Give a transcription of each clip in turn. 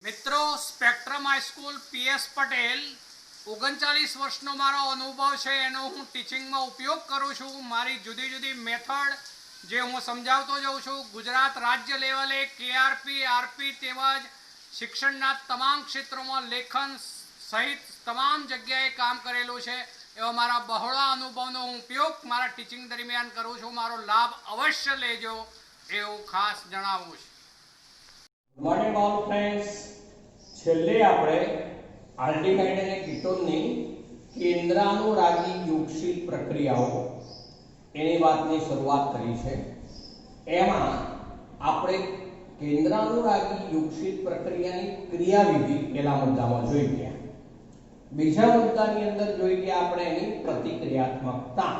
મિત્રો spectrum high school PS Patel 39 વર્ષનો મારો અનુભવ છે એનો હું ટીચિંગમાં ઉપયોગ કરું છું। મારી જુદી જુદી મેથડ જે હું સમજાવતો જાઉં છું। ગુજરાત રાજ્ય લેવલે કેઆરપી આરપી તેમજ શિક્ષણના તમામ ક્ષેત્રોમાં લેખન સહિત તમામ જગ્યાએ કામ કરેલું છે। એવા મારા બહોળા અનુભવનો હું ઉપયોગ મારા ટીચિંગ દરમિયાન કરું છું। મારો લાભ અવશ્ય લેજો એવું ખાસ જણાવું છું। મોર્નિંગ ઓલ ફ્રેન્ડ્સ, છેલ્લે આપણે આલ્ડીહાઇડ અને કીટોનની કેન્દ્રાનુરાગી યુગશીલ પ્રક્રિયાઓ એની વાતની શરૂઆત કરી છે। એમાં આપણે કેન્દ્રાનુરાગી યુગશીલ પ્રક્રિયાની ક્રિયાવિધિ પહેલા મુદ્દામાં જોઈ ગયા। બીજા મુદ્દાની અંદર જોઈ ગયા આપણે એની પ્રતિક્રિયાત્મકતા।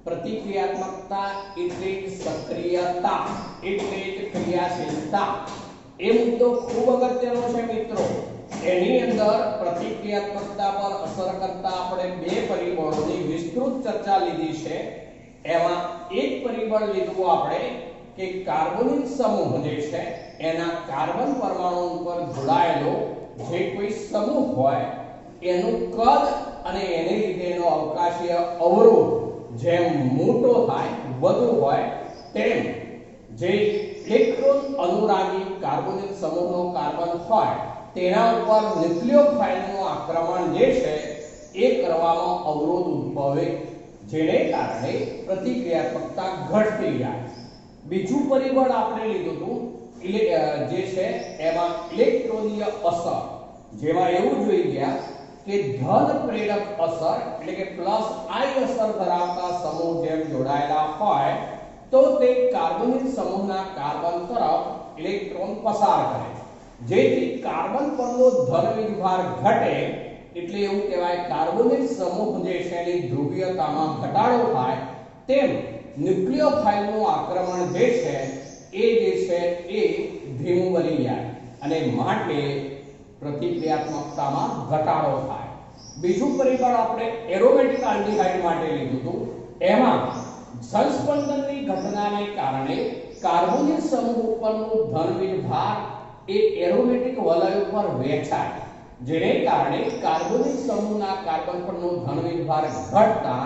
પ્રતિક્રિયાત્મકતા એટલે સક્રિયતા, એટલે ક્રિયાશીલતા। એ મુદ્દો ખૂબ અગત્યનો છે મિત્રો। એની અંદર પ્રતિક્રિયાત્મકતા પર અસર કરતા આપણે બે પરિબળોની વિસ્તૃત ચર્ચા લીધી છે। એમાં એક પરિબળ લીધું આપણે કે કાર્બોનિલ સમૂહ જે છે એના કાર્બન પરમાણુ પર જોડાયેલો જે કોઈ સમૂહ હોય એનું કદ અને એને લીધે એનો અવકાશીય અવરોધ જેમ મોટો થાય વધુ હોય તેમ જે ઇલેક્ટ્રોન અનુરાગી કાર્બોનિલ સમૂહનો કાર્બન હોય તેના ઉપર ન્યુક્લિયોફાઇલનું આક્રમણ જે છે એ કરવામાં અવરોધ ઉદ્ભવે, જેને કારણે પ્રતિક્રિયાત્મકતા ઘટતી જાય। બીજું પરિબળ આપણે લીધું હતું જે છે એમાં ઇલેક્ટ્રોનીય અસર, જેમાં એવું જોઈ ગયા કે ધન પ્રેરક અસર એટલે કે પ્લસ આઈ અસર ધરાવતા સમૂહ જેમ જોડાયેલા હોય તો તે કાર્બોનિલ સમૂહના કાર્બન તરફ ઇલેક્ટ્રોન પસાર કરે, જેથી કાર્બન પરનો ધન વિભાર ઘટે। એટલે એવું કહેવાય કાર્બોનિલ સમૂહ જે છે એની ધ્રુવીયતામાં ઘટાડો થાય તેમ ન્યુક્લિયોફાઇલનું આક્રમણ જે છે એ ધીમું બની જાય અને માટે પ્રતિક્રિયાત્મકતામાં ઘટાડો થાય। બીજું પરિબળ આપણે એરોમેટિક આલ્ડીહાઇડ માટે લીધું હતું। એમાં સંસ્પંદનની ઘટનાને કારણે કાર્બોનિલ સમૂહ ઉપરનું ધનવીજ ભાર એ એરોમેટિક વલય ઉપર વહેંચાય, જેને કારણે કાર્બોનિલ સમૂહના કાર્બન પરનો ધનવીજ ભાર ઘટતા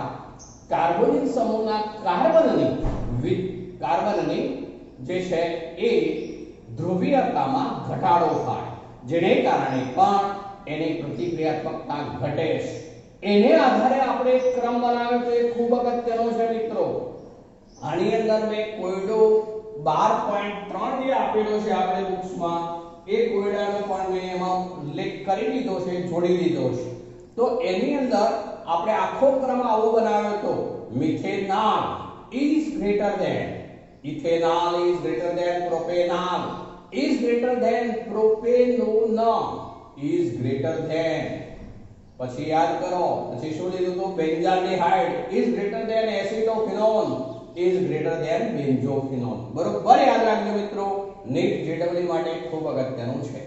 કાર્બોનિલ સમૂહના કાર્બનની જે છે એ ધ્રુવીયતામાં ઘટાડો થાય, જેને કારણે પણ એની પ્રતિક્રિયાત્મકતા ઘટે છે। એને આધારે આપણે એક ક્રમ બનાવ્યો તો એ ખૂબ અગત્યનો છે મિત્રો। આની અંદર મેં કોયડો 12.3 જે આપેલો છે આપણે બુક્સમાં એ કોયડાનો પણ મેં એમાં ઉલ્લેખ કરી લીધો છે, જોડી લીધો છે। તો એની અંદર આપણે આખો ક્રમ આવો બનાવ્યો તો methanol is greater than, ethanol is greater than propanol is greater than propanone is greater than, પછી યાદ કરો પછી શું લીધું તો benzaldehyde is greater than acetophenone is greater than benzophenone. બરોબર યાદ રાખજો મિત્રો, નીટ જેડબલ્યુ માટે ખૂબ અગત્યનું છે।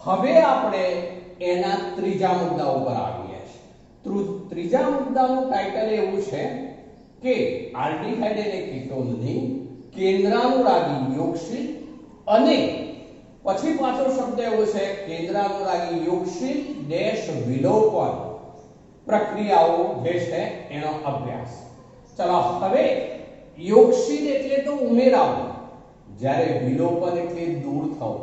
હવે આપણે એના ત્રીજા મુદ્દા ઉપર આવીએ છીએ। ત્રીજા મુદ્દાનું ટાઇટલ એવું છે કે આલ્ડીહાઇડ અને કીટોનની કેન્દ્રાનુરાગી યોગશીલ અને પછી પાછો શબ્દ એવો છે કેન્દ્રાનુરાગી યોગશીલ ડેશ વિલોપન પ્રક્રિયાઓ જે છે એનો અભ્યાસ। ચલો હવે યોગશીલ એટલે તો ઉમેરાવું, જ્યારે વિલોપન એટલે દૂર થવું।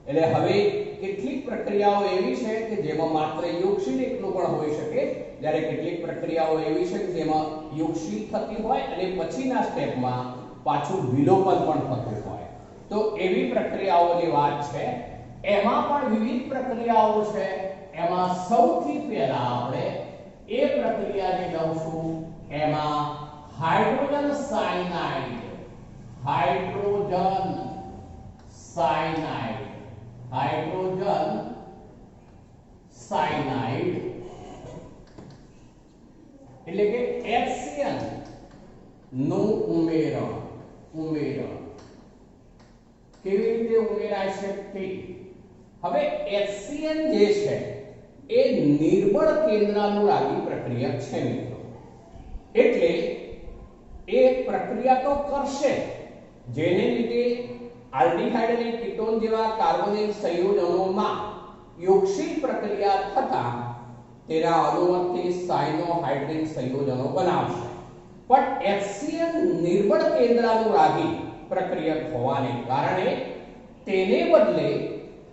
એટલે હવે કેટલીક પ્રક્રિયાઓ એવી છે કે જેમાં માત્ર યોગશીલ એકલું પણ હોઈ શકે, જ્યારે કેટલીક પ્રક્રિયાઓ એવી છે કે જેમાં યોગશીલ થતી હોય અને પછીના સ્ટેપમાં પાછું વિલોપન પણ થતું હોય। તો એવી પ્રક્રિયાઓની વાત છે। એમાં પણ વિવિધ પ્રક્રિયાઓ છે। એમાં સૌથી પહેલા આપણે એ પ્રક્રિયાને લઈશું, એમાં હાઇડ્રોજન સાયનાઇડ એટલે કે HCN નું ઉમેરણ કેવી રીતે ઉમેરાય છે તે। હવે HCN જે છે એ નિર્બળ કેન્દ્રાનુરાગી પ્રક્રિયા છે મિત્રો, એટલે એ પ્રક્રિયા તો કરશે જેને લીધે આલ્ડીહાઇડ અને કીટોન જેવા કાર્બોનિલ સંયોજનોમાં યોક્ષિત પ્રક્રિયા થતા તેના અણુઓથી સાયનોહાઇડ્રિન સંયોજનો બનાવશે. પણ HCl નિર્બળ કેન્દ્રાનુરાગી પ્રક્રિયક હોવાને કારણે તેને બદલે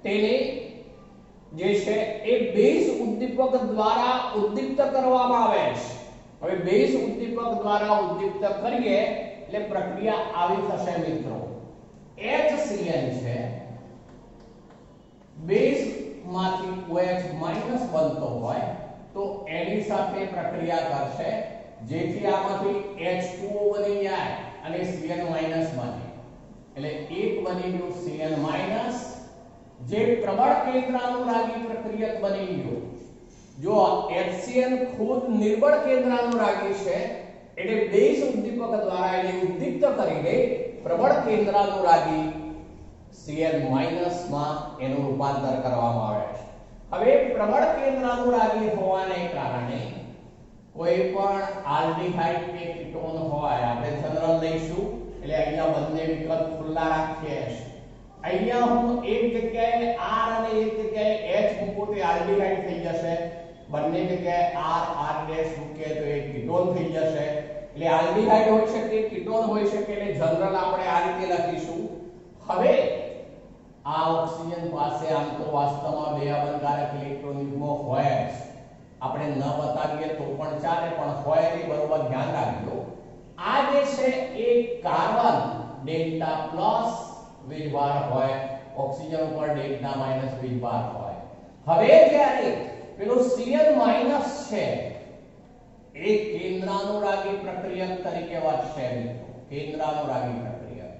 તેને જે છે એ બેઝ ઉદ્દીપક દ્વારા ઉદ્દીપ્ત કરવામાં આવે છે. હવે બેઝ ઉદ્દીપક દ્વારા ઉદ્દીપ્ત કરીએ એટલે પ્રક્રિયા આવી થશે મિત્રો. HCl છે બેઝ માંથી OH માઈનસ બનતો હોય તો એની સાથે પ્રક્રિયા કરશે જેથી આમાંથી H2O બની જાય અને Cl માઈનસ બને. એટલે એક બની ગયું Cl માઈનસ જે પ્રબળ કેન્દ્રાનુરાગી પ્રક્રિયક બની ગયું. જો HCl ખુદ નિર્બળ કેન્દ્રાનુરાગી છે એટલે બેઝ ઉદ્દીપક દ્વારા એને ઉદ્દીપ્ત કરીને પ્રબળ કેન્દ્રાનુરાગી Cl માં એનું રૂપાંતર કરવામાં આવે છે. હવે પ્રબળ કેન્દ્રાનુરાગી હોવાને કારણે કોઈ પણ આલ્ડીહાઇડ કે કીટોન હોય આપણે જનરલ લઈશું એટલે અહીંયા બંને વિકલ્પ ખુલ્લા રાખીએ છીએ. અહીંયા હું એક જગ્યાએ R અને એક જગ્યાએ H મૂકું તો આલ્ડીહાઇડ થઈ જશે. બંને જગ્યાએ R ડેશ મૂકીએ તો એ કીટોન થઈ જશે. એટલે આલ્ડીહાઇડ હોઈ શકે કીટોન હોઈ શકે એટલે જનરલ આપણે આ રીતે લખીશું. હવે આ ઓક્સિજન પાસે આમ તો વાસ્તવમાં બે અબંધકારક ઇલેક્ટ્રોન યુગ્મો હોય જ. આપણે ન બતાવીએ તો પણ ચાલે પણ હોય એ બરોબર ધ્યાન રાખજો. આ જે છે એ કાર્બન ડેલ્ટા પ્લસ વીજભાર હોય ઓક્સિજન ઉપર ડેલ્ટા માઈનસ વીજભાર હોય. હવે જ્યારે પેલું Cl માઈનસ છે એ કેન્દ્રાનુરાગી પ્રક્રિયક તરીકે વર્તશે મિત્રો. કેન્દ્રાનુરાગી પ્રક્રિયક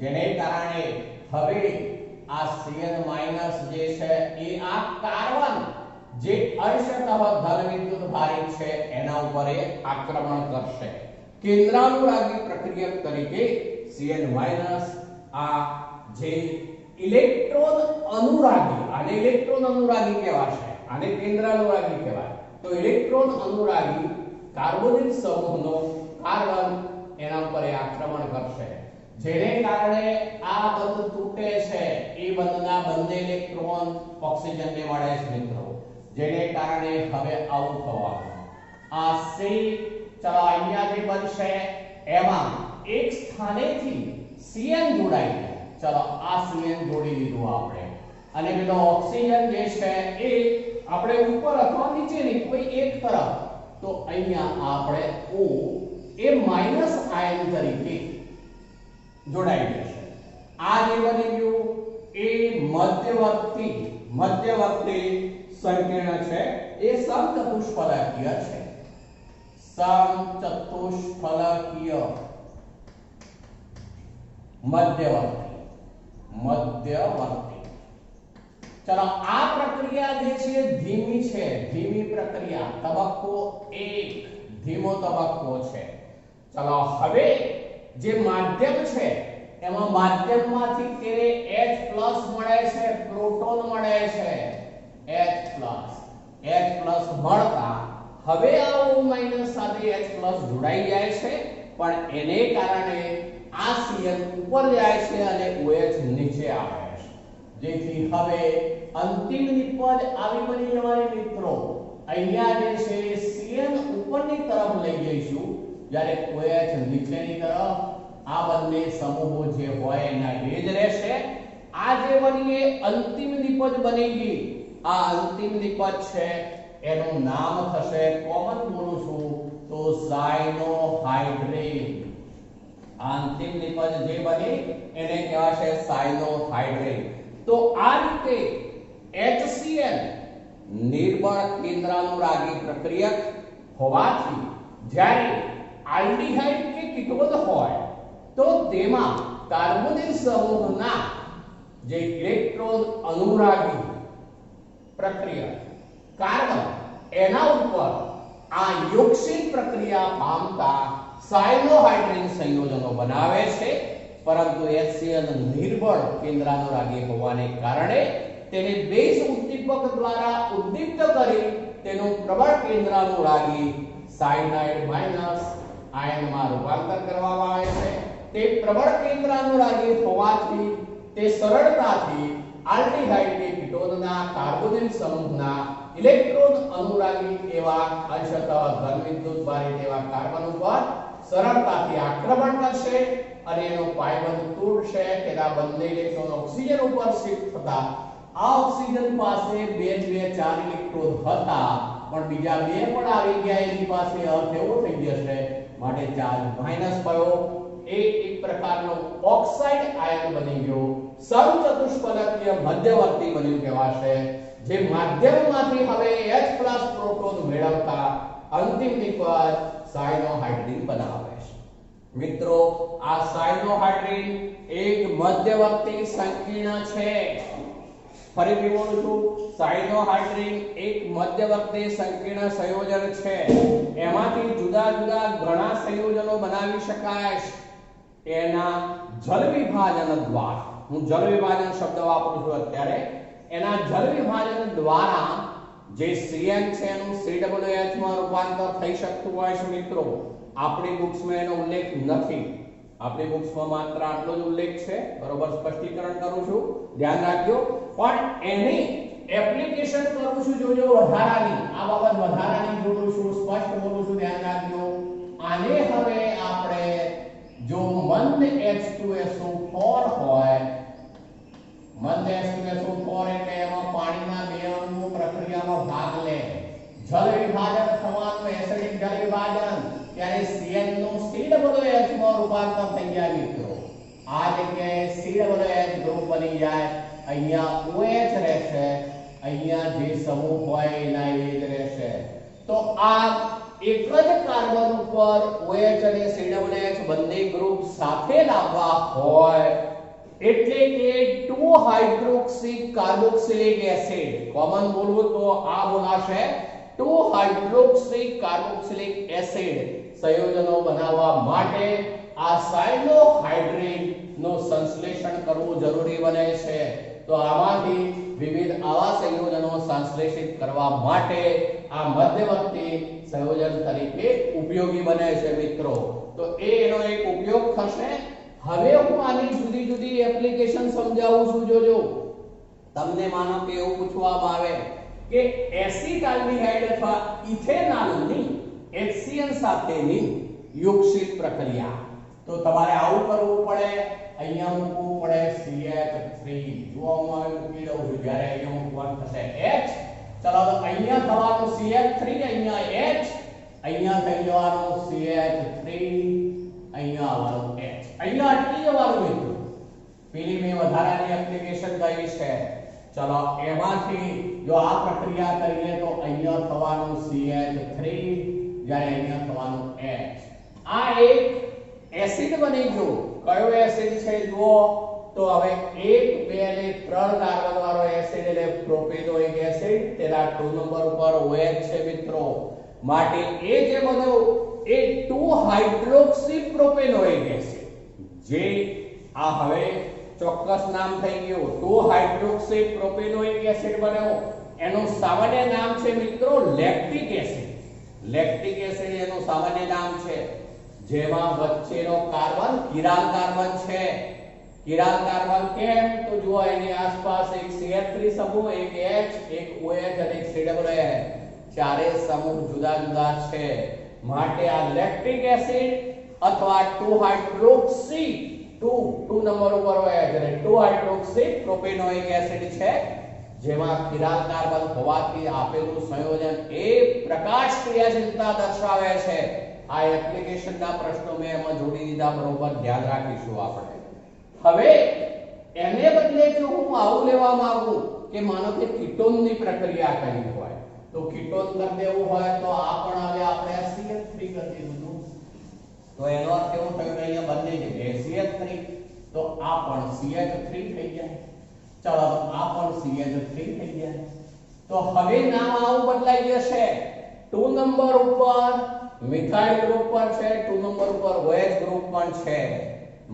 જેને કારણે હવે આ Cl માઈનસ જે છે એ આ કાર્બન જે અંશતઃ ધન વિદ્યુત ભારિત છે એના ઉપર એ આક્રમણ કરશે. કેન્દ્રાનુરાગી પ્રક્રિયક તરીકે Cl માઈનસ આ જે ઇલેક્ટ્રોન અનુરાગી આને ઇલેક્ટ્રોન અનુરાગી કહેવાશે આને કેન્દ્રાનુરાગી કહેવાય. તો ઇલેક્ટ્રોન અનુરાગી કાર્બોનિલ સમૂહનો કાર્બન એના ઉપર એ આક્રમણ કરશે જેને કારણે આ બંધ તૂટે છે. એ બંધના બંને ઇલેક્ટ્રોન ઓક્સિજનને મળે છે મિત્રો. જેને કારણે હવે આવું થવાનું આ C ચલો અહીંયા જે બનશે એમાં એક સ્થાનેથી Cn જોડાઈ જાય. ચલો આ Cn જોડી દીધું આપણે અને પેલો ઓક્સિજન જે છે એ આપણે ઉપર અથવા નીચેની કોઈ એક તરફ તો અહીંયા આપણે O એ માઈનસ આયન તરીકે જોડાઈ જશે. આ જે બની ગયું એ મધ્યવર્તી સંકીર્ણ છે એ સમચતુષ્ફલકીય છે. સમચતુષ્ફલકીય મધ્યવર્તી. ચલો આ પ્રક્રિયા જે છે ધીમી છે. ધીમી પ્રક્રિયા તબક્કો 1 ધીમો તબક્કો છે. ચલો હવે જે માધ્યમ છે એમાં માધ્યમમાંથી તેને H+ મળે છે પ્રોટોન મળે છે H+ મળતા હવે આ O- સાથે H+ જોડાઈ જાય છે પણ એને કારણે આ Cl ઉપર જાય છે અને OH નીચે આવે છે જેથી હવે અંતિમ નિપજ આવી બની જવાની મિત્રો. અહીંયા જે છે Cl ઉપરની તરફ લઈ જઈશું જ્યારે OH નીચેની તરફ. આ બંને સમૂહો જે હોય એના એ જ રહેશે. આ જે બની એ અંતિમ નિપજ બની ગઈ. આ અંતિમ નિપજ છે એનું નામ થશે કોમન બોલું છું તો સાયનોહાઇડ્રેટ. આ અંતિમ નિપજ જે બની એને કહેવાશે સાયનોહાઇડ્રેટ. તો આ રીતે HCl નિર્બળ કેન્દ્રાનુરાગી પ્રક્રિયક હોવાથી જ્યારે આલ્ડીહાઇડ કે કીટોન હોય તો તેમાં કાર્બોનિલ સમૂહના જે ઇલેક્ટ્રોન અનુરાગી પ્રક્રિયા કાર્બન એના ઉપર આ યોક્ષિત પ્રક્રિયા પામતા સાયનોહાઇડ્રિન સંયોજનો બનાવે છે. પરંતુ HCl નિર્બળ કેન્દ્રાનુરાગી હોવાને કારણે તેને બેઝ ઉદ્દીપક દ્વારા ઉદ્દીપ્ત કરી તેનું પ્રબળ કેન્દ્રાનુરાગી સાયનાઇડ માઈનસ આયનમાં રૂપાંતર કરવામાં આવે છે. તે પ્રબળ કેન્દ્રાનુરાગી હોવાથી તે સરળતાથી આલ્ડીહાઇડ કે કીટોનના કાર્બોનિલ સમૂહના ઇલેક્ટ્રોન અનુરાગી એવા અંશતઃ ધન વિદ્યુત ભારિત એવા કાર્બન ઉપર સરળતાથી આક્રમણ કરશે અને એનો પાયબંધ તૂટશે. તેના બંને ઇલેક્ટ્રોન ઓક્સિજન ઉપર શિફ્ટ થતા આ ઓક્સિજન પાસે 2 4 ઇલેક્ટ્રોન હતા પણ બીજા 2 પણ આવી ગયા. એની પાસે અર્થ એવો થઈ જશે માટે ચાર્જ માઈનસ થયો. એક પ્રકારનો ઓક્સાઇડ આયન બની ગયો. સમચતુષ્ફલકીય મધ્યવર્તી બન્યું કહેવાશે, જે માધ્યમમાંથી હવે H+ પ્રોટોન મેળવતા અંતિમ નિપજ સાયનોહાઇડ્રીન બનાવે છે. મિત્રો, આ સાયનોહાઇડ્રીન એક મધ્યવર્તી સંકીર્ણ છે. ફરીથી બોલું છું, સાયનોહાઇડ્રીન એક મધ્યવર્તી સંકીર્ણ સંયોજન છે. એમાંથી જુદા જુદા ઘણા સંયોજનો બનાવી શકાય છે. એના જલ વિભાજન દ્વારા, હું જલ વિભાજન શબ્દ વાપરું છું અત્યારે, એના જલ વિભાજન દ્વારા જે CN છે એનું COOH માં રૂપાંતર થઈ શકતું હોય છે. મિત્રો, આપણી બુક્સમાં એનો ઉલ્લેખ નથી. આપણી બુક્સમાં માત્ર આટલો જ ઉલ્લેખ છે. બરોબર, સ્પષ્ટીકરણ કરું છું, ધ્યાન રાખજો. પણ એની એપ્લિકેશન કરું છું જોજો વધારાની, આ બાબત વધારાની જોડું છું, સ્પષ્ટ બોલું છું, ધ્યાન રાખજો. આને હવે આપણે જો મંદ H2SO4 હોય, મંદ H2SO4 એટલે એમાં પાણીના 2 અણુઓ પ્રક્રિયામાં ભાગ લે, જલ વિભાજન થવાનું, એસિડિક જલ વિભાજન, ત્યારે CN નું COOH માં રૂપાંતર થઈ જાય. મિત્રો, આ જગ્યાએ COOH ગ્રુપ બની જાય. અહીંયા OH રહેશે, અહીંયા જે સમૂહ હોય એના એ જ રહેશે. તો આ એક જ કાર્બન ઉપર OH અને COOH બંને ગ્રુપ સાથે લાવવા હોય એટલે કે 2 હાઇડ્રોક્સી કાર્બોક્સિલિક એસિડ, કોમન બોલવું તો આ બોલાશે 2 હાઇડ્રોક્સી કાર્બોક્સિલિક એસિડ સંયોજનો બનાવવા માટે આ સાયનોહાઇડ્રીન નું સંશ્લેષણ કરવું જરૂરી બને છે. તો આમાંથી વિવિધ આવા સંયોજનો સંશ્લેષિત કરવા માટે આ મધ્યવર્તી સંયોજન તરીકે ઉપયોગી બને છે. મિત્રો, તો એનો એક ઉપયોગ થશે. હવે હું આની જુદી જુદી એપ્લિકેશન સમજાવું છું. જોજો, તમને માનો કે એવું પૂછવામાં આવે કે એસિટાલ્ડીહાઇડ અથવા ઇથેનોલની HCl સાથેની યુગશિત પ્રક્રિયા, તો તમારે આવું કરવું પડે. અહીંયા મૂકવું પડે CH3. જો હું અહીં મૂકી દઉં છું, જ્યારે અહીંયા મૂકવાનું થશે H. ચલો, તો અહીંયા થવાનું CH3, અહીંયા H, અહીંયા થઈ જવાનું CH3, અહીંયા આવવાનું H, અહીંયા અટકી જવાનું. મિત્રો, પેલી મેં વધારાની એપ્લિકેશન કરી છે. ચલો, એમાંથી જો આ પ્રક્રિયા કરીએ તો અહીંયા થવાનું CH3, જ્યારે અહીંયા થવાનું H. આ એક એસિડ બની ગયો. કયો એસિડ છે જુઓ તો હવે 1 2 અને 3 કાર્બન વાળો એસિડ એટલે પ્રોપેનોઇક એસિડ. તેના 2 નંબર ઉપર OH છે. મિત્રો, માટે એ જે બન્યો એ 2 હાઇડ્રોક્સી પ્રોપેનોઇક એસિડ, જે આ હવે ચોક્કસ નામ થઈ ગયું 2 હાઇડ્રોક્સી પ્રોપેનોઇક એસિડ બન્યો. એનું સામાન્ય નામ છે મિત્રો લેક્ટિક એસિડ. લેક્ટિક એસિડ એનું સામાન્ય નામ છે, જેમાં વચ્ચેનો કાર્બન કિરાલ કાર્બન છે. કિરાલ કાર્બન કેમ તો જુઓ, એની આસપાસ એક CH3 સમૂહ, એક H, એક OH અને એક COOH, ચારે સમૂહ જુદા જુદા છે. માટે આ લેક્ટિક એસિડ અથવા 2 હાઇડ્રોક્સી 2 નંબર ઉપર હોય એટલે 2 હાઇડ્રોક્સી પ્રોપેનોઇક એસિડ છે, જેમાં કિરાલ કાર્બન હોવાથી આપેલું સંયોજન એ પ્રકાશ ક્રિયાશીલતા દર્શાવે છે. આ એપ્લિકેશનના પ્રશ્નો મેં એમાં જોડી દીધા. બરોબર, ધ્યાન રાખીશું આપણે. હવે એને બદલે જો હું આવું લેવા માંગુ કે માનો કે કીટોનની પ્રક્રિયા કરી હોય, તો કીટોન કરી દેવું હોય તો આ પણ હવે આપણે CH3 કરી દીધું. તો એનો અર્થ એવો થયો કે અહીંયા બંને જગ્યાએ CH3, તો આ પણ CH3 થઈ જાય. ચલો, આ પણ CH3 થઈ જાય. તો હવે નામ આવું બદલાઈ જશે. 2 નંબર ઉપર મિથાઇલ ગ્રુપ પર છે, 2 નંબર ઉપર OH ગ્રુપ પણ છે.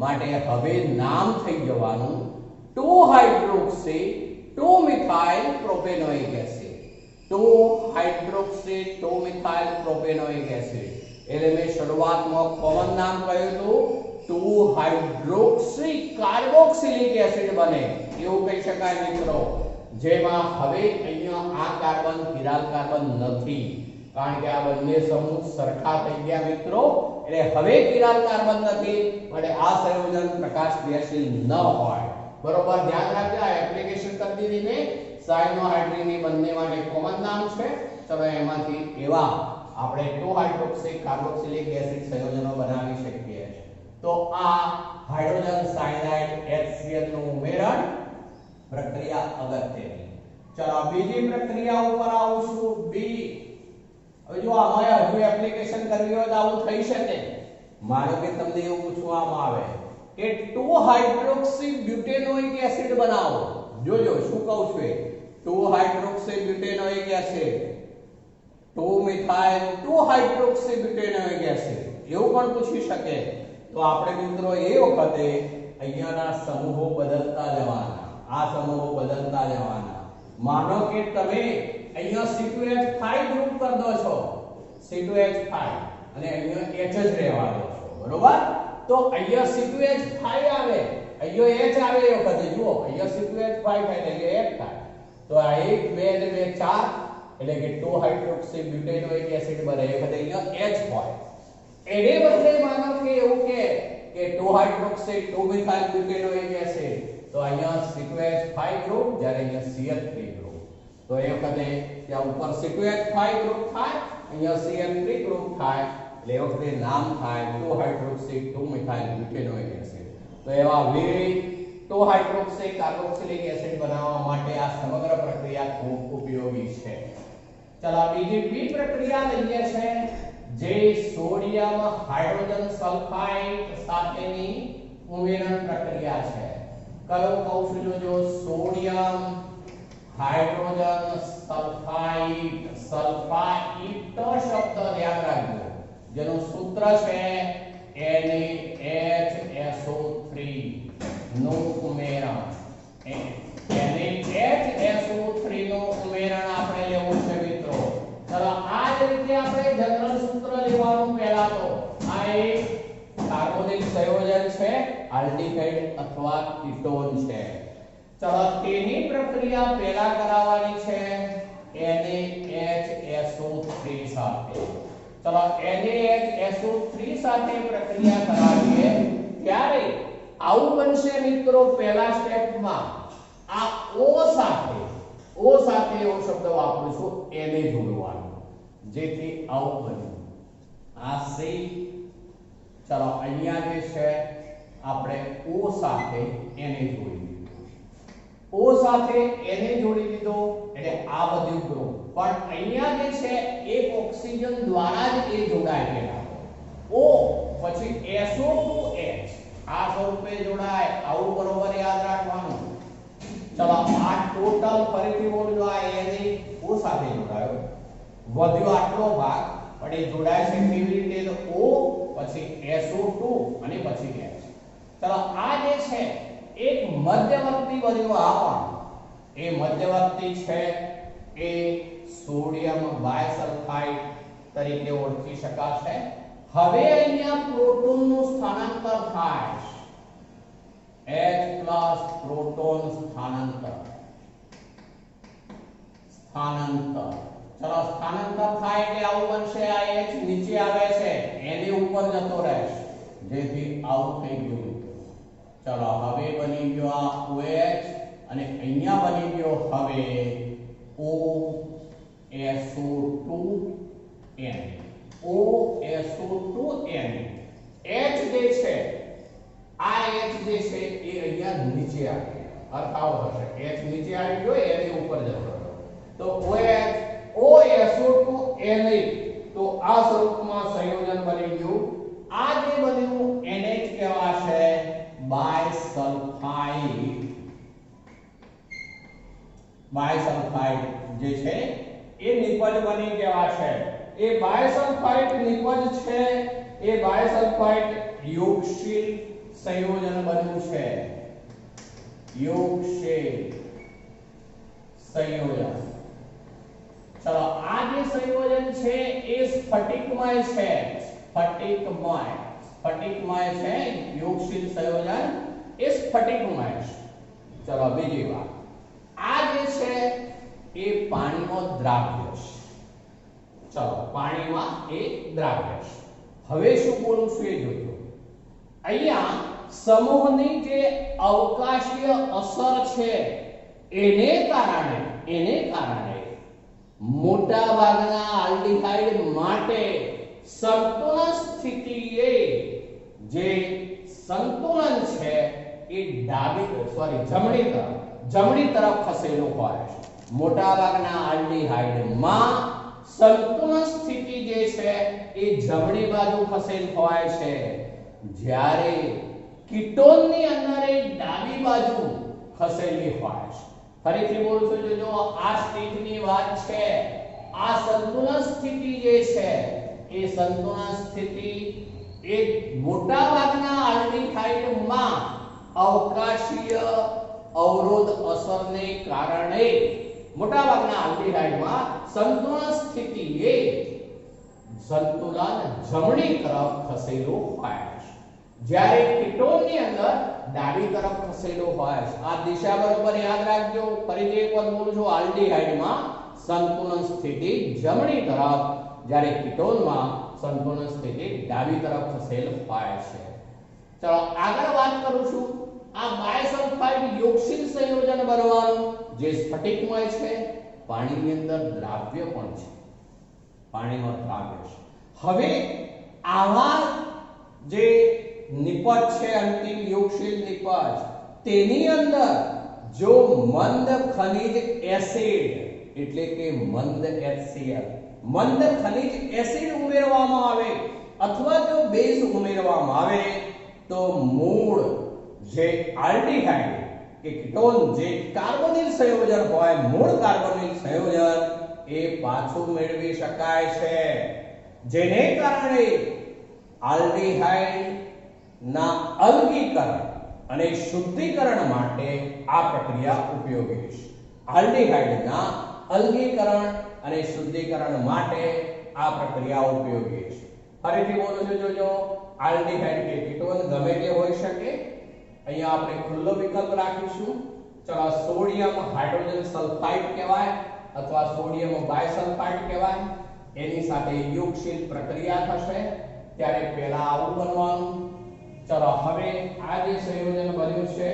માટે હવે નામ થઈ જવાનું 2 hydroxy 2 methyl propanoic acid. 2 hydroxy 2 methyl propanoic acid એટલે મેં શરૂઆતમાં કોમન નામ કહ્યું હતું 2 હાઇડ્રોક્સી કાર્બોક્સિલિક એસિડ બને એવું કહી શકાય મિત્રો, જેમાં હવે અહીંયા આ કાર્બન કિરાલ કાર્બન નથી, કારણ કે આ બંને સમૂહ સરખા થઈ ગયા મિત્રો, એટલે હવે કિરાલ કાર્બન નથી, એટલે આ સંયોજન પ્રકાશક્રિયાશીલ ન હોય. બરોબર, ધ્યાન રાખજો. આ એપ્લિકેશન કરી દીધી મેં. સાયનોહાઇડ્રીની બંને માટે કોમન નામ છે. ચલો એમાંથી એવા આપણે 2 હાઇડ્રોક્સી કાર્બોક્સિલિક એસિડ સંયોજનો બનાવી શકીએ છીએ. તો આ હાઇડ્રોજન સાયનાઇડ HCl નું ઉમેરણ પ્રક્રિયા અગત્યની. ચલો બીજી પ્રક્રિયા ઉપર આવશું. બી. હવે જો આમાં હજુ એપ્લિકેશન કરવી હોય તો આવું થઈ શકે. માનો કે તમને એવું પૂછવામાં આવે કે 2 હાઇડ્રોક્સી બ્યુટેનોઇક એસિડ બનાવો. જોજો શું કહું છું એ 2 hydroxy બ્યુટેનોઇક acid 2 methyl 2 hydroxy બ્યુટેનોઇક acid એવું પણ પૂછી શકે. તો આપણે મિત્રો એ વખતે અહીંયાના સમૂહો બદલતા જવાના. આ સમૂહો બદલતા જવાના. માનો કે તમે અહીંયા C2H5 ગ્રુપ કરી દો છો, C2H5, અને અહીંયા H જ રહેવા દો છો. બરોબર, તો અહીંયા C2H5 આવે, અહીંયા H આવે. એ વખતે જુઓ અહીંયા C2H5 થાય એટલે H થાય. તો આ 1 2 અને 2 4 એટલે કે 2 હાઇડ્રોક્સી બ્યુટેનોઇક એસિડ બને. એ વખતે અહીંયા H હોય. એને બદલે માનો કે એવું કે 2 હાઇડ્રોક્સી 2 મિથાઇલ બ્યુટેનોઇક એસિડ, તો અહીંયા C2H5 ગ્રુપ, જ્યારે અહીંયા CH3 ગ્રુપ. તો એ વખતે ત્યાં ઉપર C2H5 ગ્રુપ થાય, અહીંયા CH3 ગ્રુપ થાય, એટલે એ વખતે નામ થાય 2 હાઇડ્રોક્સી 2 મિથાઇલ બ્યુટેનોઇક એસિડ. તો એવા વિવિધ 2 હાઇડ્રોક્સી કાર્બોક્સિલિક એસિડ બનાવવા માટે આ સમગ્ર પ્રક્રિયા ખૂબ ઉપયોગી છે. ચાલો બીજી બી પ્રક્રિયા લઈએ છે, જે સોડિયમ હાઇડ્રોજન સલ્ફાઇડ સાથેની ઉમેરણ પ્રક્રિયા છે. કયો કહું છું જોજો, સોડિયમ હાઇડ્રોજન સલ્ફાઇડ. સલ્ફાઇડ શબ્દ યાદ રાખજો, જેનું સૂત્ર છે NaHSO3 નું ઉમેરણ. NaHSO3 નું ઉમેરણ આપણે લેવું છે મિત્રો. ચલો આ જ રીતે આપણે જનરલ સૂત્ર લેવાનું. પહેલા તો આ એક કાર્બોનિક સંયોજન છે, આલ્ડિહાઇડ અથવા કીટોન છે. ચલો તેની પ્રક્રિયા પહેલા કરાવવાની છે NaHSO3 સાથે. ચલો NaHSO3 સાથે પ્રક્રિયા કરાવીએ ત્યારે આવું બનશે મિત્રો. પહેલા સ્ટેપમાં આ O સાથે એવો શબ્દ વાપરું છું, Na જોડવાનું, જેથી આવું બન્યું. આ C. ચલો અહીંયા જે છે આપણે O સાથે Na જોડી દીધું. O સાથે Na જોડી દીધો એટલે આ બધું ગ્રુપ. પણ અહીંયા જે છે એક ઓક્સિજન દ્વારા જ એ જોડાય પહેલા. O પછી SO2H આ સ્વરૂપે જોડાય. આવું બરોબર યાદ રાખવાનું. ચલો આ ટોટલ ફરીથી બોલજો, આ Na O સાથે જોડાયો, વધ્યો આટલો ભાગ, પણ એ જોડાય છે કેવી રીતે? તો O પછી SO2 અને પછી H. ચલો આ જે છે એક મધ્યવર્તી બન્યો. આ પણ એ મધ્યવર્તી છે, એ સોડિયમ બાયસલ્ફાઇડ તરીકે ઓળખી શકાશે. હવે અહીંયા પ્રોટોનનું સ્થાનાંતર થાય. H+ પ્રોટોન સ્થાનાંતર. ચલો સ્થાનાંતર થાય એટલે આવું બનશે. આ H નીચે આવે છે, એને ઉપર જતો રહેશે, જેથી આવું થઈ ગયું. ચલો હવે બની ગયો આ OH, અને અહીંયા બની ગયો હવે OSO2Na. OSO2Na. H જે છે આ H જે છે એ અહીંયા નીચે આવી ગયો. અર્થ આવો થશે, H નીચે આવી ગયો, એને ઉપર જતો રહ્યો. તો OSO2Na. તો આ સ્વરૂપમાં સંયોજન બની ગયું. આ જે બન્યું NH કહેવાશે બાયસલ્ફાઇડ જે છે એ નિપજ બની કહેવાશે. એ બાયસલ્ફાઇડ નિપજ છે, એ બાયસલ્ફાઇડ યોગશીલ સંયોજન બન્યું છે. યોગશીલ સંયોજન. ચલો આ જે સંયોજન છે એ સ્ફટિકમય છે. સ્ફટિકમય સ્ફટિકમય છે યોગશીલ સંયોજન એ સ્ફટિકમય છે. ચલો બીજી વાત, આ જે છે એ પાણીનો દ્રાવ્ય છે. ચલો પાણીમાં એ દ્રાવ્ય છે. હવે શું બોલું છું એ જોજો. અહીંયા સમૂહની જે અવકાશીય અસર છે એને કારણે મોટા ભાગના આલ્ડીહાઇડ માટે સંતુલન સ્થિતિએ જે સંતુલન છે એ જમણી તરફ ખસેલું હોય છે. મોટા ભાગના આલ્ડીહાઇડમાં સંતુલન સ્થિતિ જે છે એ જમણી બાજુ ખસેલ હોય છે, જ્યારે કીટોનની અંદર એ ડાબી બાજુ ખસેલી હોય છે. ફરીથી બોલું છું, જોજો આ સ્ટેજની વાત છે. આ સંતુલન સ્થિતિ જે છે એ સંતુલન સ્થિતિ એ મોટા ભાગના આલ્ડીહાઇડમાં અવકાશીય અવરોધ અસરને કારણે મોટા ભાગના આલ્ડીહાઇડમાં સંતુલન સ્થિતિ એ સંતુલન જમણી તરફ ખસેલું હોય છે, જ્યારે કીટોનની અંદર ડાબી તરફ ખસેલું હોય છે. આ દિશા બરોબર યાદ રાખજો. ફરીથી એક વાર બોલું છું, આલ્ડીહાઇડમાં સંતુલન સ્થિતિ જમણી તરફ, જ્યારે કીટોનમાં સંતુલન સ્થિતિ ડાબી તરફ ખસેલ હોય છે. ચલો આગળ વાત કરું છું. આ બાયસલ્ફાઇડ યોગશીલ સંયોજન બનવાનું જે સ્ફટિકમય છે, પાણીની અંદર દ્રાવ્ય પણ છે, પાણીમાં દ્રાવ્ય છે. હવે આવા જે નિપજ છે, અંતિમ યોગશીલ નિપજ, તેની અંદર જો મંદ ખનિજ એસિડ એટલે કે મંદ HCl, મંદ ખનિજ એસિડ ઉમેરવામાં આવે અથવા જો બેઝ ઉમેરવામાં આવે તો મૂળ જે આલ્ડીહાઇડ કે કીટોન જે કાર્બોનિલ સંયોજન હોય, મૂળ કાર્બોનિલ સંયોજન એ પાછું મેળવી શકાય છે, જેને કારણે આલ્ડીહાઇડ ના અલગીકરણ અને શુદ્ધિકરણ માટે આ પ્રક્રિયા ઉપયોગી છે. આલ્ડીહાઇડના અલગીકરણ અને શુદ્ધિકરણ માટે આ પ્રક્રિયા ઉપયોગી છે. ફરીથી બોલું છું, જોજો આલ્ડીહાઇડ કે કીટોન ગમે તે હોઈ શકે. અહીંયા આપણે ખુલ્લો વિકલ્પ રાખીશું. ચલો સોડિયમ હાઇડ્રોજન સલ્ફાઇડ કહેવાય અથવા સોડિયમ બાયસલ્ફાઇડ કહેવાય. એની સાથે યોગશીલ પ્રક્રિયા થશે ત્યારે પહેલા આવું બનવાનું. ચલો હવે આ જે સંયોજન બન્યું છે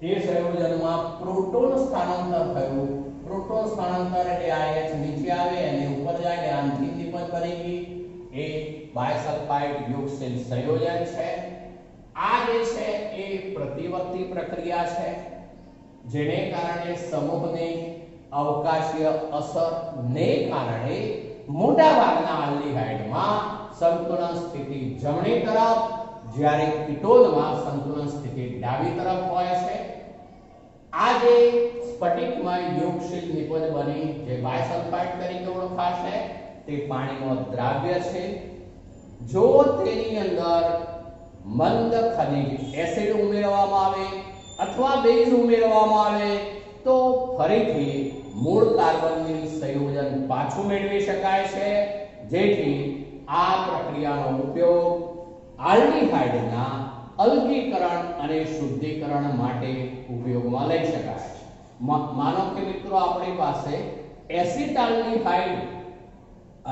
એ સંયોજનમાં પ્રોટોન સ્થાનાંતર થયું. પ્રોટોન સ્થાનાંતર એટલે આ H નીચે આવે અને ઉપર જાય એટલે અંતિમ નિપજ બની ગઈ. એ બાયસલ્ફાઇડ યોગશીલ સંયોજન છે. આ જે છે એ પ્રતિવર્તી પ્રક્રિયા છે, જેને કારણે સમૂહની અવકાશીય અસરને કારણે મોટા ભાગના આલ્ડીહાઇડમાં સંતુલન સ્થિતિ જમણી તરફ, જ્યારે કીટોનમાં સંતુલન સ્થિતિ ડાબી તરફ હોય છે. આ જે સ્ફટિકમય યોગશીલ નિપજ બની જે બાયસલ્ફાઇડ તરીકે ઓળખાશે તે પાણીનો દ્રાવ્ય છે. જો તેની અંદર મંદ ખનિજ એસિડ ઉમેરવામાં આવે અથવા બેઝ ઉમેરવામાં આવે તો ફરીથી મૂળ કાર્બનની સંયોજન પાછું મેળવી શકાય છે, જેથી આ પ્રક્રિયાનો ઉપયોગ આલ્ડીહાઇડના અલગીકરણ અને શુદ્ધિકરણ માટે ઉપયોગમાં લઈ શકાય છે. માનો કે મિત્રો આપણી પાસે એસિટાલ્ડીહાઇડ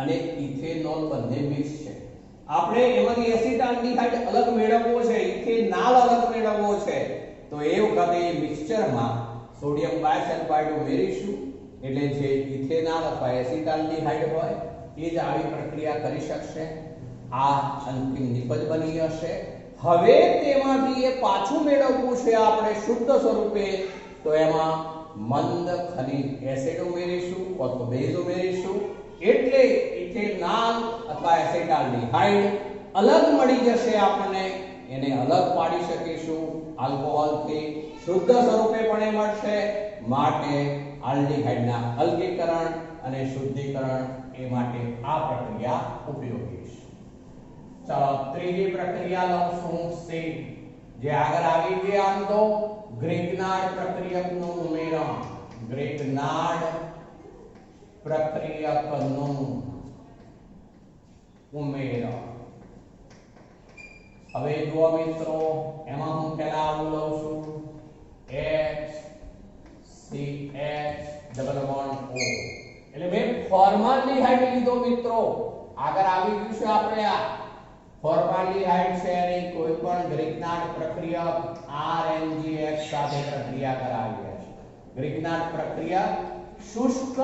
અને ઇથેનોલ બંને મિક્સ છે. આપણે એમાંથી એસિટાલ્ડીહાઇડ અલગ મેળવવો છે, ઇથેનોલ અલગ મેળવવો છે, તો એ વખતે મિક્સચરમાં સોડિયમ બાયસલ્ફાઇડ ઉમેરીશું. એટલે જે ઇથેનોલ અથવા એસિટાલ્ડીહાઇડ હોય એ જ આવી પ્રક્રિયા કરી શકશે. આ અંતિમ નિપજ બની હશે. હવે તેમાંથી એ પાછું મેળવવું છે આપણે શુદ્ધ સ્વરૂપે, તો એમાં મંદ ખનિજ એસિડ ઉમેરીશું અથવા બેઝ ઉમેરીશું. એટલે ઇથેનોલ અથવા એસિટાલ્ડીહાઇડ અલગ મળી જશે. આપણને એને અલગ પાડી શકીશું આલ્કોહોલથી. શુદ્ધ સ્વરૂપે પણ એ મળશે. માટે આલ્ડીહાઇડના અલગીકરણ અને શુદ્ધિકરણ એ માટે આ પ્રક્રિયા ઉપયોગી છે. ચાલો ત્રીજી પ્રક્રિયા લઉં છું C, જે આગળ આવી ગઈ. આમ તો ગ્રિગ્નાર્ડ પ્રક્રિયકનું ઉમેરણ, ગ્રિગ્નાર્ડ પ્રક્રિયકનું ઉમેરણ. હવે જુઓ મિત્રો, એમાં હું પહેલા આવું લઉં છું HCH ડબલ બોન્ડ O, એટલે મેં ફોર્માલ્ડિહાઇડ લીધો મિત્રો. આગળ આવી ગયું છે આપણે આ ફોર્માલ્ડિહાઇડ છે એની કોઈ પણ ગ્રિગ્નાર્ડ પ્રક્રિયક RNGX સાથે પ્રક્રિયા કરાવી છે. ગ્રિગ્નાર્ડ પ્રક્રિયા શુષ્ક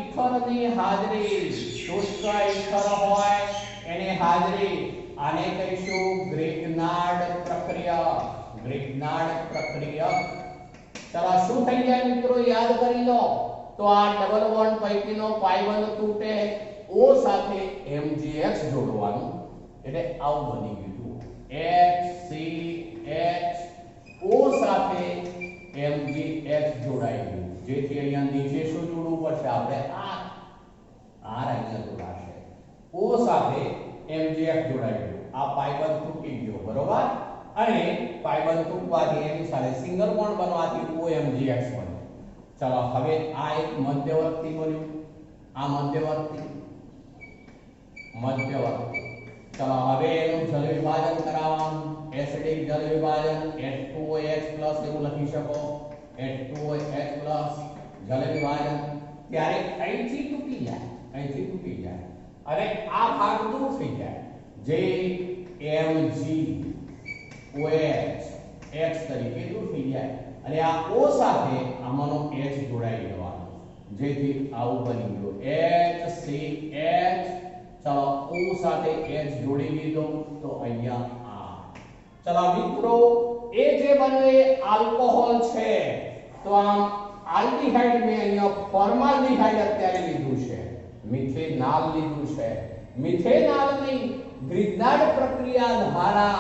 ઇથરની હાજરી, શુષ્ક ઇથર હોય એની હાજરી, આને કહીશું ગ્રિગ્નાર્ડ પ્રક્રિયક. ગ્રિગ્નાર્ડ પ્રક્રિયક. ચલો શું થઈ જાય મિત્રો, યાદ કરી લો. તો આ ડબલ બોન્ડ પૈકીનો પાઈ બંધ તૂટે, O સાથે MgX જોડવાનું, એટલે આવું બની ગયું. HCH O સાથે MgX જોડાઈ ગયું, જેથી અહીંયા નીચે શું જોડવું પડશે આપણે, R અહીંયા જોડાશે. O સાથે MgX જોડાઈ ગયું, આ પાઈ બંધ તૂટી ગયો, બરોબર. અને પાઈ બંધ તૂટવાથી એની સાથે સિંગલ બોન્ડ બનવાથી OMgX બન્યો. ચલો હવે આ એક મધ્યવર્તી બન્યું, આ મધ્યવર્તી. ચલો હવે એનું જલ વિભાજન કરાવવાનું, એસિડિક જલ વિભાજન H2OH+ એવું લખી શકો, H2OH+ જલ વિભાજન. ત્યારે અહીંથી તૂટી જાય, અને આ ભાગ દૂર થઈ જાય, જે MgOH X તરીકે દૂર થઈ જાય, અને આ O સાથે આમાંનો H જોડાઈ જવાનો, જેથી આવું બની ગયું HCH. ચલો O સાથે H જોડી દીધો તો અહીંયા R. ચલો મિત્રો, એ જે બન્યું એ આલ્કોહોલ છે, તો આમ આલ્ડીહાઇડ મેં અહીંયા ફોર્માલ્ડીહાઇડ અત્યારે લીધું છે, મિથેનાલ લીધું છે. મિથેનાલની ગ્રિગ્નાર્ડ પ્રક્રિયા દ્વારા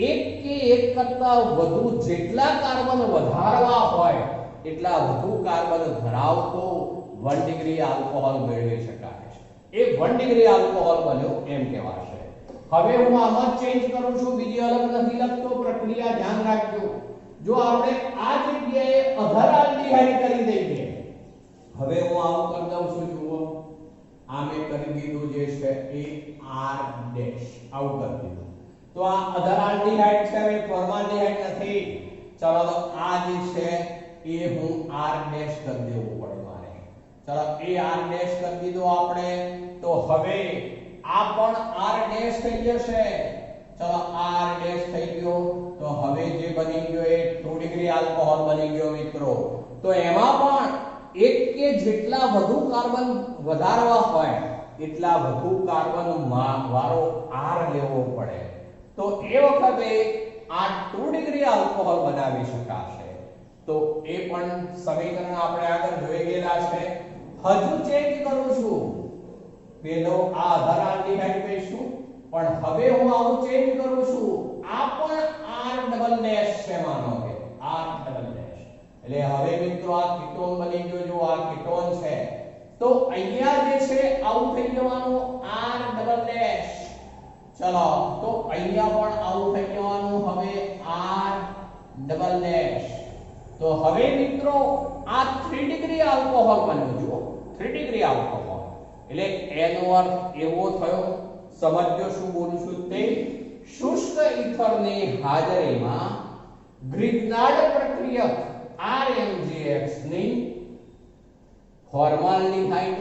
એક કે એક કરતા વધુ જેટલા કાર્બન વધારવા હોય એટલા વધુ કાર્બન ધરાવતો 1 ડિગ્રી આલ્કોહોલ મેળવી શકાય છે. એ 1 ડિગ્રી આલ્કોહોલ બન્યો એમ કહેવાશે. હવે હું આમાં ચેન્જ કરું છું, બીજી અલગ નથી લખતો, પ્રક્રિયા ધ્યાન રાખજો. જો આપણે આ જગ્યાએ અધરાલ્ડીહાઇડ કરી દઈએ, હવે હું આવું કરી દઉં છું, જુઓ આ મેં કરી દીધું જે છે એ R ડેશ, આવું કરી દીધું. તો આ અધરાલ્ડીહાઇડ છે, હવે ફોર્માલ્ડીહાઇડ નથી. ચલો તો આ જે છે એ હું R ડેશ કરી દેવું પડે મારે. ચલો એ R ડેશ કરી દીધો આપણે, તો હવે આ પણ R ડેશ થઈ જશે. ચલો R ડેશ થઈ ગયો, તો હવે જે બની ગયો એ 2 ડિગ્રી આલ્કોહોલ બની ગયો મિત્રો. તો એમાં પણ એક કે જેટલા વધુ કાર્બન વધારવા હોય એટલા વધુ કાર્બન વાળો R લેવો પડે. તો એ વખતે આ 2 ડિગ્રી આલ્કોહોલ બનાવી શકાશે. તો એ પણ સમીકરણ આપણે આગળ જોઈ ગયેલા છે. હજુ ચેન્જ કરું છું, પેલો આ અધરાલ્ડીહાઇડ કહીશું, પણ હવે હું આવું ચેન્જ કરું છું, આ પણ R ડબલ ડેશ છે, માનો કે R ડબલ ડેશ. એટલે હવે મિત્રો આ કીટોન બની ગયો, જો આ કીટોન છે, તો અહીંયા જે છે આવું થઈ જવાનું R ડબલ ડેશ. ચલો તો અહીંયા પણ આવું થઈ જવાનું હવે R ડબલ ડેશ. તો હવે મિત્રો આ 3 ડિગ્રી આલ્કોહોલ બન્યો, જુઓ 3 ડિગ્રી આલ્કોહોલ. એટલે એનો અર્થ એવો થયો, સમજો શું બોલું છું તે, શુષ્ક ઇથરની હાજરીમાં ગ્રિગ્નાર્ડ પ્રક્રિયક RMgX ની ફોર્માલ્ડીહાઇડ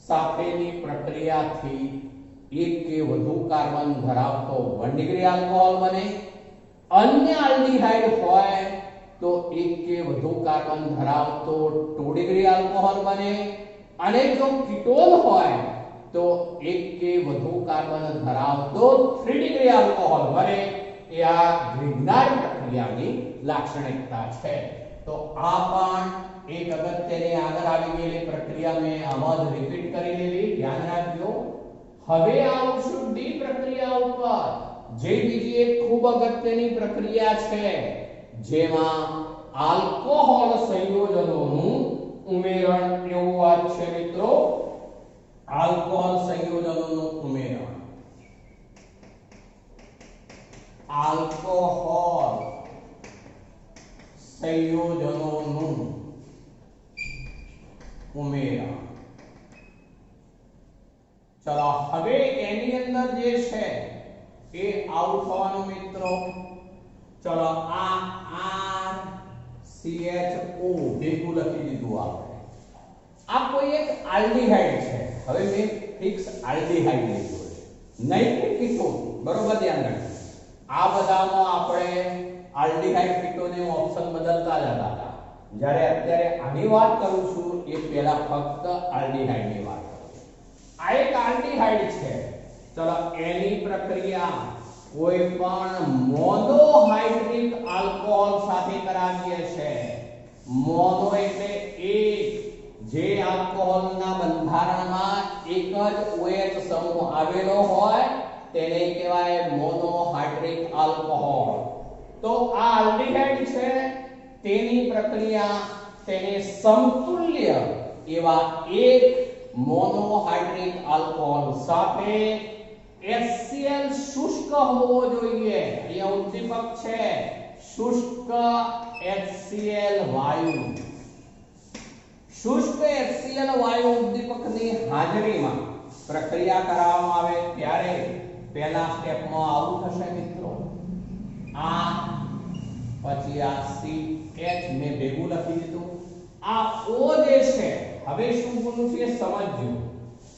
સાથેની પ્રક્રિયાથી એક કે વધુ કાર્બન ધરાવતો 1 ડિગ્રી આલ્કોહોલ બને. અન્ય આલ્ડીહાઇડ હોય તો એક કે વધુ કાર્બન ધરાવતો 2 ડિગ્રી આલ્કોહોલ બને. અને જો કીટોન હોય તો એક કે વધુ કાર્બન ધરાવતો 3 ડિગ્રી આલ્કોહોલ બને. એ આ ગ્રિગ્નાર્ડ પ્રક્રિયાની લાક્ષણિકતા છે. તો આ પણ એક અગત્યની આગળ આવી ગયેલી પ્રક્રિયા મેં આમાં જ રિપીટ કરી લેવી, ધ્યાન રાખજો. હવે આવશું ડી પ્રક્રિયા ઉપર, જે બીજી એક ખૂબ અગત્યની પ્રક્રિયા છે, જેમાં આલ્કોહોલ સંયોજનોનું ઉમેરણ. એવું વાત છે મિત્રો, આલ્કોહોલ સંયોજનોનું ઉમેરણ. આલ્કોહોલ સંયોજનોનું ઉમેરણ. ચલો હવે એની અંદર જે છે એ આવું થવાનું મિત્રો. ચલો આ RCHO ભેગું લખી દીધું આપણે. આ કોઈ એક આલ્ડીહાઇડ છે. હવે મેં ફિક્સ આલ્ડીહાઇડ લીધું છે, નહીં કે કીટોન. બરોબર ધ્યાન રાખજો. આ બધામાં આપણે આલ્ડીહાઇડ કીટોન ઓપ્શન બદલતા જતા હતા. જ્યારે અત્યારે આની વાત કરું છું એ પહેલા ફક્ત આલ્ડીહાઇડની વાત કરું છું. આ એક આલ્ડીહાઇડ છે. ચલો એની પ્રક્રિયા કોઈ પણ મોનોહાઇડ્રિક આલ્કોહોલ સાથે કરાવીએ છે. મોનો એટલે એક, જે આલ્કોહોલના બંધારણમાં એક જ OH સમૂહ આવેલો હોય તેને કહેવાય મોનોહાઇડ્રિક આલ્કોહોલ. તો આ આલ્ડીહાઇડ છે, તેની પ્રક્રિયા તેને સમતુલ્ય એવા એક મોનોહાઇડ્રિક આલ્કોહોલ સાથે HCl શુષ્ક હોવો જોઈએ. અહીંયા ઉદ્દીપક છે શુષ્ક HCl વાયુ. શુષ્ક HCl વાયુ ઉદ્દીપકની હાજરીમાં પ્રક્રિયા કરવામાં આવે ત્યારે પહેલા સ્ટેપમાં આવું થશે મિત્રો. આ પછી આ CH મેં ભેગું લખી દીધું. આ O જે છે, હવે શું બોલું છું એ સમજજો.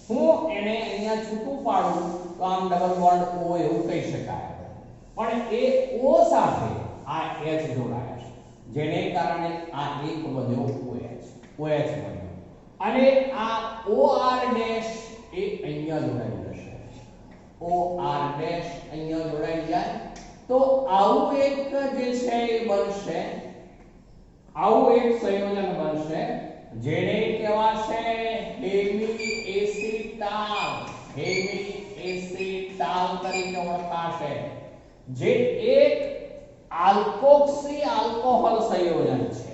હું એને અહીંયા છૂટું પાડું તો આમ ડબલ બોન્ડ O એવું કહી શકાય, પણ એ O સાથે આ H જોડાયા છે, જેને કારણે આ એક બન્યો OH બન્યો. અને આ OR ડેશ એ અહીંયા જોડાઈ જશે. OR ડેશ અહીંયા જોડાઈ જાય તો આવું એક જે છે એ બનશે. આવું એક સંયોજન બનશે જેને કહેવાશે હેમી એસિટાલ. હેમી એસિટાલ તરીકે ઓળખાશે, જે એક આલ્કોક્સી આલ્કોહોલ સંયોજન છે.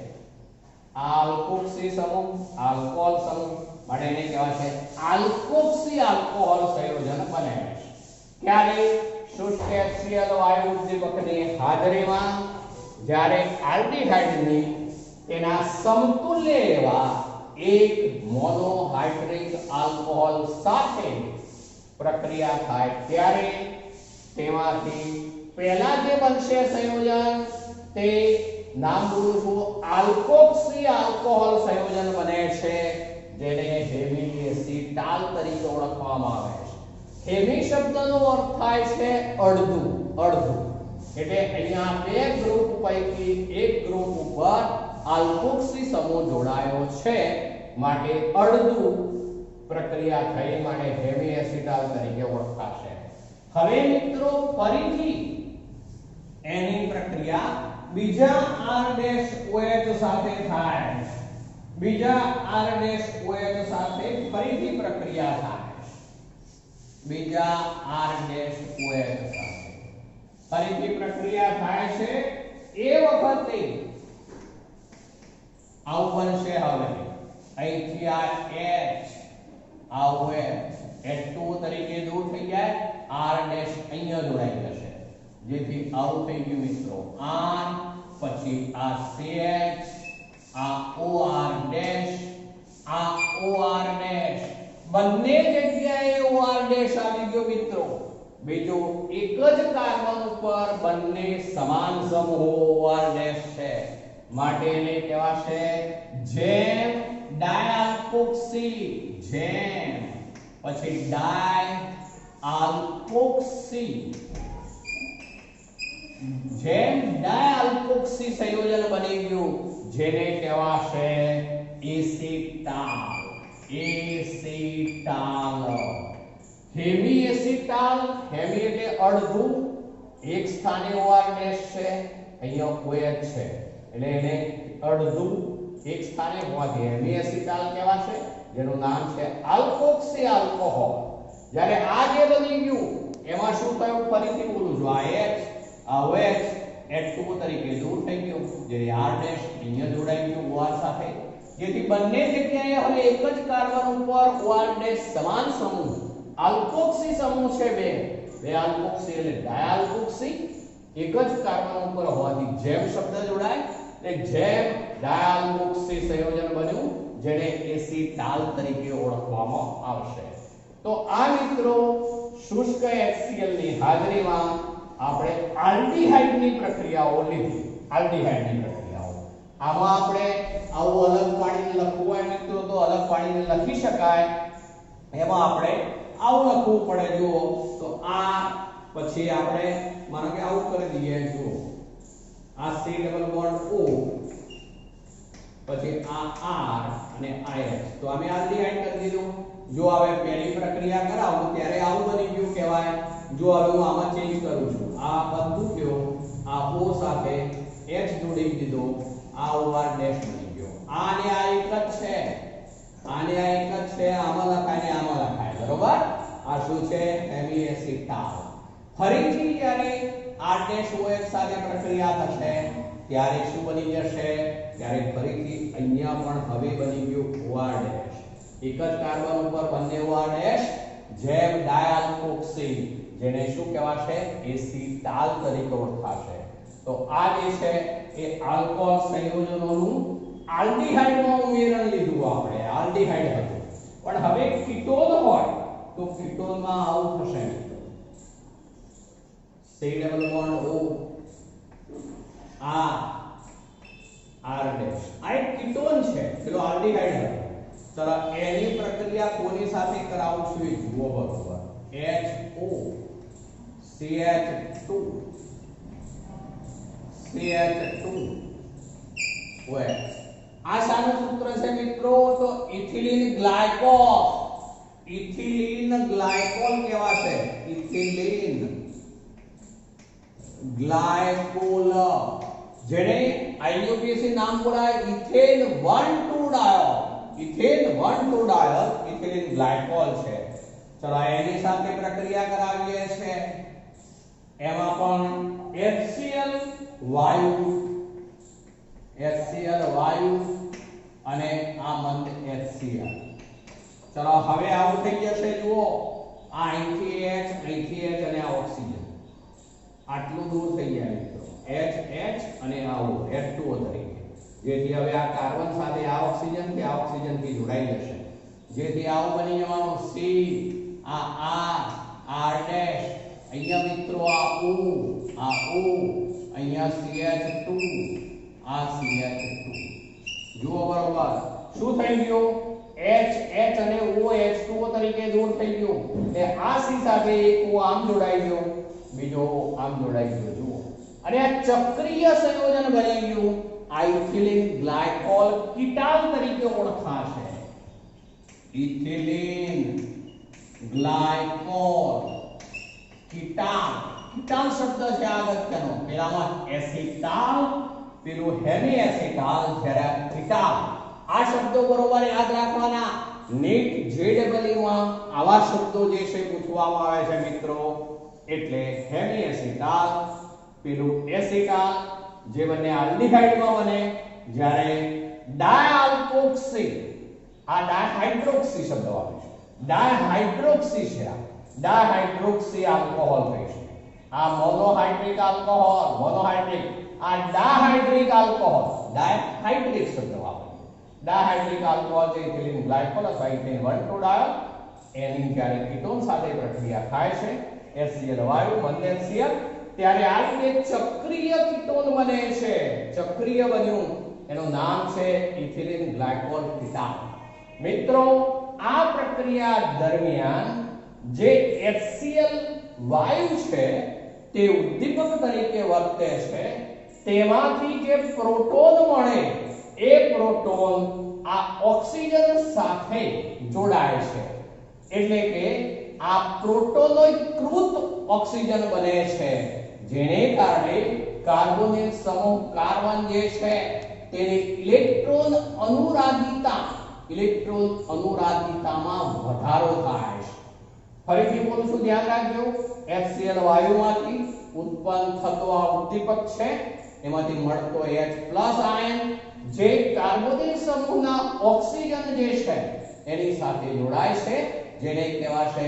આલ્કોક્સી સમૂહ, આલ્કોહોલ સમૂહ માટે એને કહેવાશે આલ્કોક્સી આલ્કોહોલ સંયોજન બને છે. ક્યારે? શુષ્ક HCl વાયુ ઉદ્દીપકની હાજરીમાં, જ્યારે આલ્ડીહાઇડની તેના સમતુલ્ય એવા એક મોનોહાઇડ્રિક આલ્કોહોલ સાથે પ્રક્રિયા થાય ત્યારે તેમાંથી પહેલા જે બનશે સંયોજન તે નામ બોલું છું આલ્કોક્સી આલ્કોહોલ સંયોજન બને છે, જેને હેમી એસિટાલ તરીકે ઓળખવામાં આવે છે. હેમી શબ્દનો અર્થ થાય છે અડધું. અડધું એટલે અહીંયા બે ગ્રુપ પૈકી એક ગ્રુપ ઉપર આલ્કોક્સી સમૂહ જોડાયો છે, માટે અડધું પ્રક્રિયા થઈ માટે હેમી એસિટાલ તરીકે ઓળખાશે. હવે મિત્રો ફરીથી એની પ્રક્રિયા બીજા R-OH સાથે થાય. બીજા R-OH સાથે ફરીથી પ્રક્રિયા થાય. બીજા R-OH સાથે ફરીથી પ્રક્રિયા થાય છે. એ વખતે આવું બનશે. હવે અહીંથી આ H આ OH H2 તરીકે દૂર થઈ જાય, R ડેશ અહીંયા જોડાઈ જશે, જેથી આવું થઈ ગયું મિત્રો. R પછી આ CH, આ OR ડેશ, આ OR ડેશ, બંને જગ્યાએ OR ડેશ આવી ગયો મિત્રો. બીજો એક જ કાર્બન ઉપર બંને સમાન સમૂહો OR ડેશ છે, માટે એને કહેવાશે જેમ ડાયઆલ્કોક્સી. જેમ પછી ડાયઆલ્કોક્સી, જેમ ડાયઆલ્કોક્સી સંયોજન બની ગયું, જેને કહેવાશે acetal. Acetal. Hemi acetal. Hemi એટલે અડધું, એક સ્થાને OR ડેશ છે, અહીંયા OH છે, એટલે એને અડધું એક સ્થાને હોવાથી હેમી એસિટાલ કહેવાશે, જેનું નામ છે આલ્કોક્સી આલ્કોહોલ. જ્યારે આ જે બની ગયું એમાં શું થયું ફરીથી બોલું છું. આ H આ OH H2 તરીકે દૂર થઈ ગયું, જે R ડેશ અહીંયા જોડાઈ ગયું OR સાથે, જેથી બંને જગ્યાએ હવે એક જ કાર્બન ઉપર OR ડેશ સમાન સમૂહ આલ્કોક્સી સમૂહ છે. બે આલ્કોક્સી એટલે ડાયઆલ્કોક્સી, એક જ કાર્બન ઉપર હોવાથી જેમ શબ્દ જોડાય એટલે જેમ ડાયઆલ્કોક્સી સંયોજન બન્યું, જેને એસિટાલ તરીકે ઓળખવામાં આવશે. તો આ મિત્રો શુષ્ક HCl ની હાજરીમાં આપણે આલ્ડીહાઇડની પ્રક્રિયાઓ લીધી. આલ્ડીહાઇડની પ્રક્રિયાઓ આમાં આપણે આવું અલગ પાડીને લખવું હોય મિત્રો તો અલગ પાડીને લખી શકાય. એમાં આપણે આવું લખવું પડે. જુઓ તો આ પછી આપણે માનો કે આવું કરી દઈએ. જુઓ આ C ડબલ બોન્ડ O પછી આ R અને આ H. તો અમે આલ્ડીહાઇડ કરી દીધું. જો હવે પહેલી પ્રક્રિયા કરાવું ત્યારે આવું બની ગયું કહેવાય. જો હવે હું આમાં ચેન્જ કરું છું, આ બધું ગયો, આ O સાથે H જોડી દીધો, આ OR ડેશ બની ગયો. આને આ એક જ છે, આને આ એક જ છે, આમાં લખાય ને આમાં લખાય. બરોબર? આ શું છે? હેમીએસિટાલ. ફરીથી જ્યારે R-OH સાથે પ્રક્રિયા થશે ત્યારે શું બની જશે? ત્યારે ફરીથી અહીંયા પણ હવે બની ગયું OR ડેશ. એક જ કાર્બન ઉપર બંને OR ડેશ, જેમ ડાયઆલ્કોક્સી, જેને શું કહેવાશે? એસિટાલ તરીકે ઓળખાશે. તો આ જે છે એ આલ્કોહોલ સંયોજનોનું આલ્ડીહાઇડમાં ઉમેરણ લીધું આપણે. આલ્ડીહાઇડ હતું, પણ હવે કીટોન હોય તો કીટોનમાં આવું થશે મિત્રો. C double bond O R dash. આ એક કીટોન છે, પેલો આલ્ડીહાઇડ હતો. ચલો એની પ્રક્રિયા કોની સાથે કરાવું છું એ જુઓ બરોબર. HO CH2 OH. આ શાનું સૂત્ર છે મિત્રો? તો ઇથિલિન ગ્લાયકોલ. ઇથિલિન ગ્લાયકોલ કહેવાશે. ઇથિલિન ગ્લાયકોલ, જેને IUPAC નામ બોલાય ethane 1,2 diol. Ethane 1,2 diol ethylene glycol છે. ચલો એની સાથે પ્રક્રિયા કરાવીએ છે. એમાં પણ HCl વાયુ અને આ મંદ HCl. ચલો હવે આવું થઈ જશે. જુઓ આ અહીંથી H, અહીંથી H અને આ ઓક્સિજન આટલું દૂર થઈ જાય મિત્રો. H અને આ O H2O તરીકે. જેથી હવે આ કાર્બન સાથે આ ઓક્સિજન થી આ ઓક્સિજન થી જોડાઈ જશે. જેથી આવું બની જવાનું C, આ R ડેશ, અહીંયા મિત્રો આ O, અહીંયા CH2, આ CH2. જુઓ બરોબર શું થઈ ગયું? H અને O H2O તરીકે દૂર થઈ ગયું. એટલે આ C સાથે એક O આમ જોડાઈ ગયો, બીજો આમ જોડાઈ ગયો. જુઓ અને આ ચક્રીય સંયોજન બની ગયું. આ ઇથિલિન ગ્લાયકોલ કીટાલ તરીકે ઓળખાશે. Ethylene glycol કીટાલ. કીટાલ શબ્દ છે અગત્યનો. પેલામાં એસિટાલ, પેલું હેમી એસિટાલ, જ્યારે કીટાલ. આ શબ્દો બરોબર યાદ રાખવાના. નીટ JEE માં આવા શબ્દો જે છે પૂછવામાં આવે છે મિત્રો. એટલે હેમી એસિટાલ, પેલું એસિટાલ, જે બંને આલ્ડીહાઇડમાં બને. જ્યારે ડાયઆલ્કોક્સી, આ ડાયહાઇડ્રોક્સી શબ્દ આવે છે. ડાયહાઇડ્રોક્સી છે. ડાયહાઇડ્રોક્સી આલ્કોહોલ થઈ છે. આ મોનોહાઇડ્રિક આલ્કોહોલ, મોનોહાઇડ્રિક. આ ડાયહાઇડ્રિક આલ્કોહોલ, ડાયહાઇડ્રિક શબ્દ વાપરીએ. ડાયહાઇડ્રિક આલ્કોહોલ જે ઇથિલિન ગ્લાયકોલ અથવા ઇથેન 1,2 ડાયોલ, એની જ્યારે કીટોન સાથે પ્રક્રિયા થાય છે, HCl વાયુ મંદ HCl, ત્યારે આ રીતે ચક્રીય કીટોન બને છે. ચક્રીય બન્યું, એનું નામ છે ઇથિલિન ગ્લાયકોલ કીટાલ. મિત્રો આ પ્રક્રિયા દરમિયાન જે HCl વાયુ છે તે ઉદ્દીપક તરીકે વર્તે છે. તેમાંથી જે પ્રોટોન મળે એ પ્રોટોન આ ઓક્સિજન સાથે જોડાય છે. એટલે કે આ પ્રોટોનોકૃત ઓક્સિજન બને છે, જેને કારણે કાર્બોનિલ સમૂહ કાર્બન જે છે તેની ઇલેક્ટ્રોન અનુરાગિતામાં વધારો થાય છે. ફરીથી બોલું છું, ધ્યાન રાખજો. HCl વાયુમાંથી ઉત્પન્ન થતો આ ઉદ્દીપક છે, એમાંથી મળતો H+ આયન જે કાર્બોનિલ સમૂહના ઓક્સિજન જે છે એની સાથે જોડાય છે, જેને કહેવાશે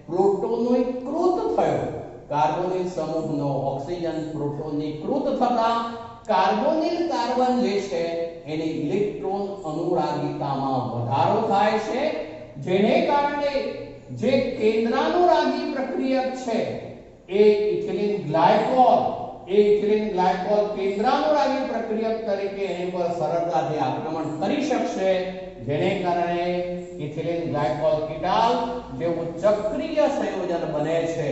પ્રોટોનીકૃત થયો. કાર્બોનિલ સમૂહનો ઓક્સિજન પ્રોટોનીકૃત થતા કાર્બોનિલ કાર્બન જે છે એની ઇલેક્ટ્રોન અનુરાગિતામાં વધારો થાય છે, જેને કારણે જે કેન્દ્રાનુરાગી પ્રક્રિયક છે એ ઇથિલિન ગ્લાયકોલ કેન્દ્રાનુરાગી પ્રક્રિયક તરીકે એની પર સરળતાથી આક્રમણ કરી શકશે, જેને કારણે ઇથિલિન ગ્લાયકોલ કીટાલ જેવું ચક્રીય સંયોજન બને છે.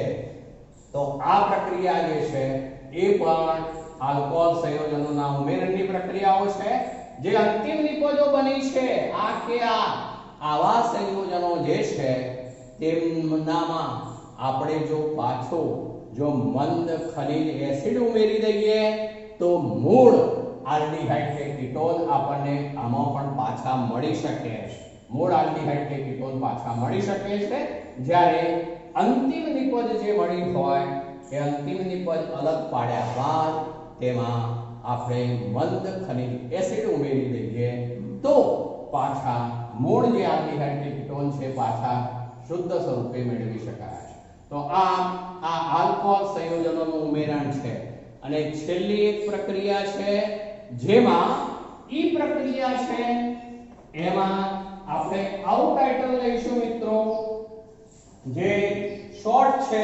તો આ પ્રક્રિયા જે છે એ પણ આલ્કોહોલ સંયોજનોના ઉમેરણની પ્રક્રિયાઓ છે. જે અંતિમ નિપજો બની છે આ કે આવા સંયોજનો જે છે તેમનામાં આપણે જો મંદ ખનિજ એસિડ ઉમેરી દઈએ તો મૂળ આલ્ડીહાઇડ કે કીટોન આપણને આમાં પણ પાછા મળી શકે છે. મૂળ આલ્ડીહાઇડ કે કીટોન પાછા મળી શકે છે, જ્યારે અંતિમ નિપજ જે મળી હોય એ અંતિમ નિપજ અલગ પાડ્યા બાદ તેમાં આપણે મંદ ખનિજ એસિડ ઉમેરી દઈએ તો પાછા મૂળ જે આલ્ડીહાઇડ કે કીટોન છે પાછા શુદ્ધ સ્વરૂપે મેળવી શકાય છે. તો આ આલ્કોહોલ સંયોજનોનું ઉમેરણ છે. અને છેલ્લી એક પ્રક્રિયા છે જેમાં ઈ પ્રક્રિયા છે એમાં આપણે આવું ટાઇટલ લઈશું મિત્રો, જે શોર્ટ છે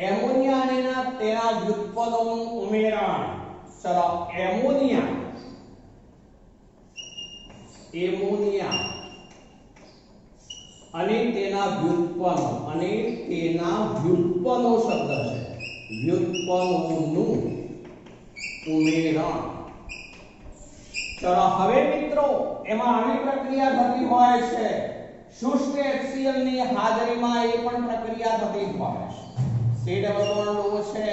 એમોનિયા અને તેના વ્યુત્પન્નોનું ઉમેરણ. ચલો, એમોનિયા અને તેના વ્યુત્પન્નો શબ્દ છે, વ્યુત્પન્નોનું ઉમેરણ. ચલો હવે મિત્રો એમાં આવી પ્રક્રિયા થતી હોય છે શુષ્ક HCl ની હાજરીમાં, એ પણ પ્રક્રિયા થતી હોય છે. C ડબલ બોન્ડ O છે,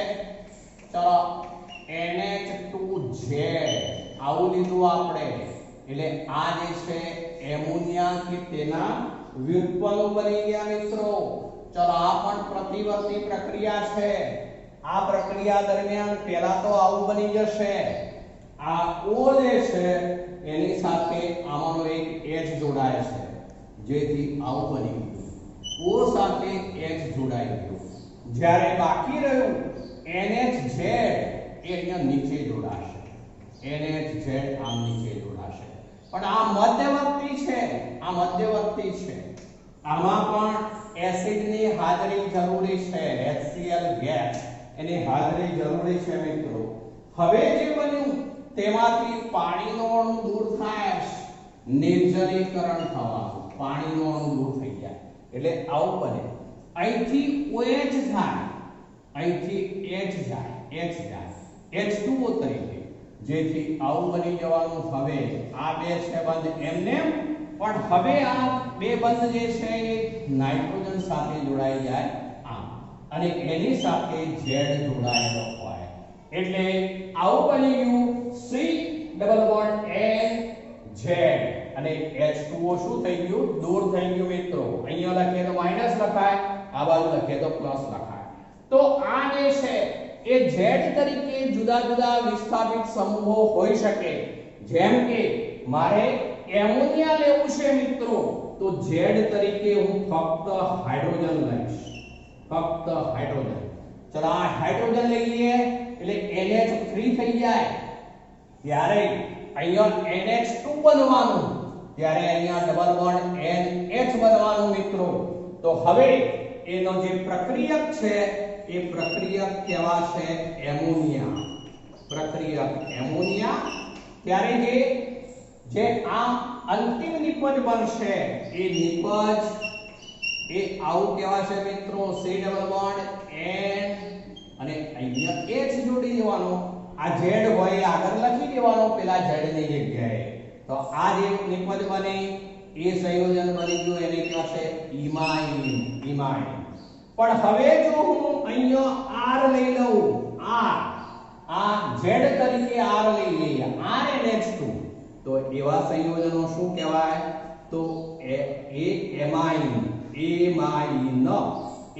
ચલો NH2Z આવું લીધું આપણે, એટલે આ જે છે એમોનિયા કે તેના વ્યુત્પન્નો બની ગયા મિત્રો. ચલો આ પણ પ્રતિવર્તી પ્રક્રિયા છે. આ પ્રક્રિયા દરમિયાન પહેલા તો આવું બની જશે, આ O જે છે એની સાથે આમાંનો એક H જોડાય છે, જેથી આવું બની ગયું. O સાથે H જોડાઈ ગયું, જ્યારે બાકી રહ્યું NHZ એ અહીંયા નીચે જોડાશે, NHZ આમ નીચે જોડાશે. પણ આ મધ્યવર્તી છે, આમાં પણ એસિડની હાજરી જરૂરી છે, HCl ગેસ એની હાજરી જરૂરી છે મિત્રો. હવે જે બન્યું તેમાંથી પાણીનો અણુ દૂર થાય, નિર્જલીકરણ થવાનું, પાણીનો અણુ દૂર થઈ જાય એટલે આવું બને. અહીંથી OH જાય, અહીંથી H જાય H2O તરીકે, જેથી આવું બની જવાનું. હવે આ બે છે બંધ એમને, પણ હવે આ બે બંધ જે છે એ નાઇટ્રોજન સાથે જોડાઈ જાય આમ, અને એની સાથે Z જોડાયેલો હોય એટલે આવું બની ગયું C ડબલ બોન્ડ NZ, અને H2O શું થઈ ગયું? દૂર થઈ ગયું મિત્રો. અહીંયા લખીએ તો માઈનસ લખાય, આ બાજુ લખીએ તો પ્લસ લખાય. તો આ જે છે એ Z તરીકે જુદા જુદા વિસ્થાપિત સમૂહો હોઈ શકે. જેમ કે મારે એમોનિયા લેવું છે મિત્રો, તો Z તરીકે હું ફક્ત હાઇડ્રોજન લઈશ, ફક્ત હાઇડ્રોજન. ચલો આ હાઇડ્રોજન લઈ લઈએ એટલે NH3 થઈ જાય, ત્યારે અહીંયા NH2 બનવાનું, ત્યારે અહીંયા ડબલ બોન્ડ NH બનવાનું મિત્રો. તો હવે એનો જે પ્રક્રિયક છે એ પ્રક્રિયક કહેવાશે એમોનિયા, પ્રક્રિયક એમોનિયા. ત્યારે જે આ અંતિમ નિપજ બનશે એ નિપજ એ આવું કહેવાશે મિત્રો, C ડબલ બોન્ડ N અને અહીંયા H જોડી દેવાનો. આ Z હોય આગળ લખી દેવાનો પેલા Z ની જગ્યાએ. તો આ જે નિપજ બને એ સંયોજન બની ગયું, એને કહેવાશે ઇમાઇન. પણ હવે જો હું અહીંયા R લઈ લઉં, આ Z તરીકે R લઈ લઈએ, RNH2, તો એવા સંયોજનો શું કહેવાય? તો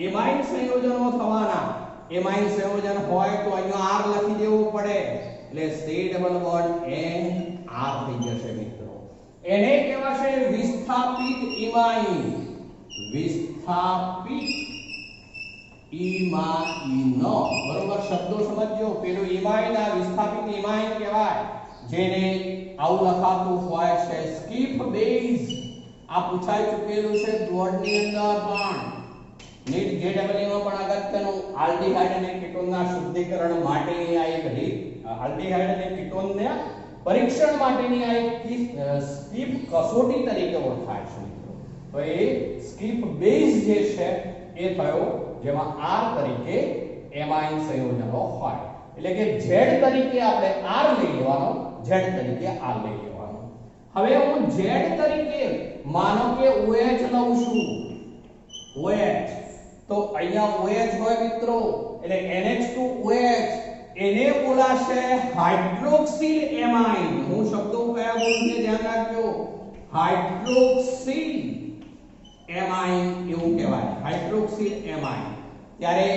એમાઇન સંયોજનો થવાના. એમાઇન સંયોજન હોય તો અહીંયા R લખી દેવું પડે, એટલે C double bond N R થઈ જશે મિત્રો. એને કહેવાશે વિસ્થાપિત ઇમાઇન, વિસ્થાપિત ઇમાઇન. બરોબર શબ્દો સમજજો. પેલું ઇમાઇન, આ વિસ્થાપિત ઇમાઇન કહેવાય, જેને આવું લખાતું હોય છે સ્કીપ બેઝ. આ પૂછાઈ ચૂકેલું છે બોર્ડ ની અંદર પણ. જેડબલ્યુ માં પણ અગત્યનું આલ્ડીહાઇડ અને કીટોનના શુદ્ધિકરણ માટેની આ એક રીત, આલ્ડીહાઇડ અને કીટોનને પરીક્ષણ માટેની આ એક સ્કીપ કસોટી તરીકે ઓળખાય છે મિત્રો. તો એ સ્કીપ બેઝ જે છે એ થયો જેમાં R તરીકે એમાઇન સંયોજનો હોય. એટલે કે Z તરીકે આપણે R લઈ લેવાનો, Z તરીકે R લઈ લેવાનો. હવે હું Z તરીકે માનો કે OH લઉં છું, OH, તો અહીંયા OH હોય મિત્રો, એટલે NH2OH, એને બોલાશે હાઇડ્રોક્સિલ એમાઇન. હું શબ્દો કયા બોલું છું ધ્યાન રાખજો. હાઇડ્રોક્સિલ એમાઇન એવું કહેવાય, હાઇડ્રોક્સિલ એમાઇન. ત્યારે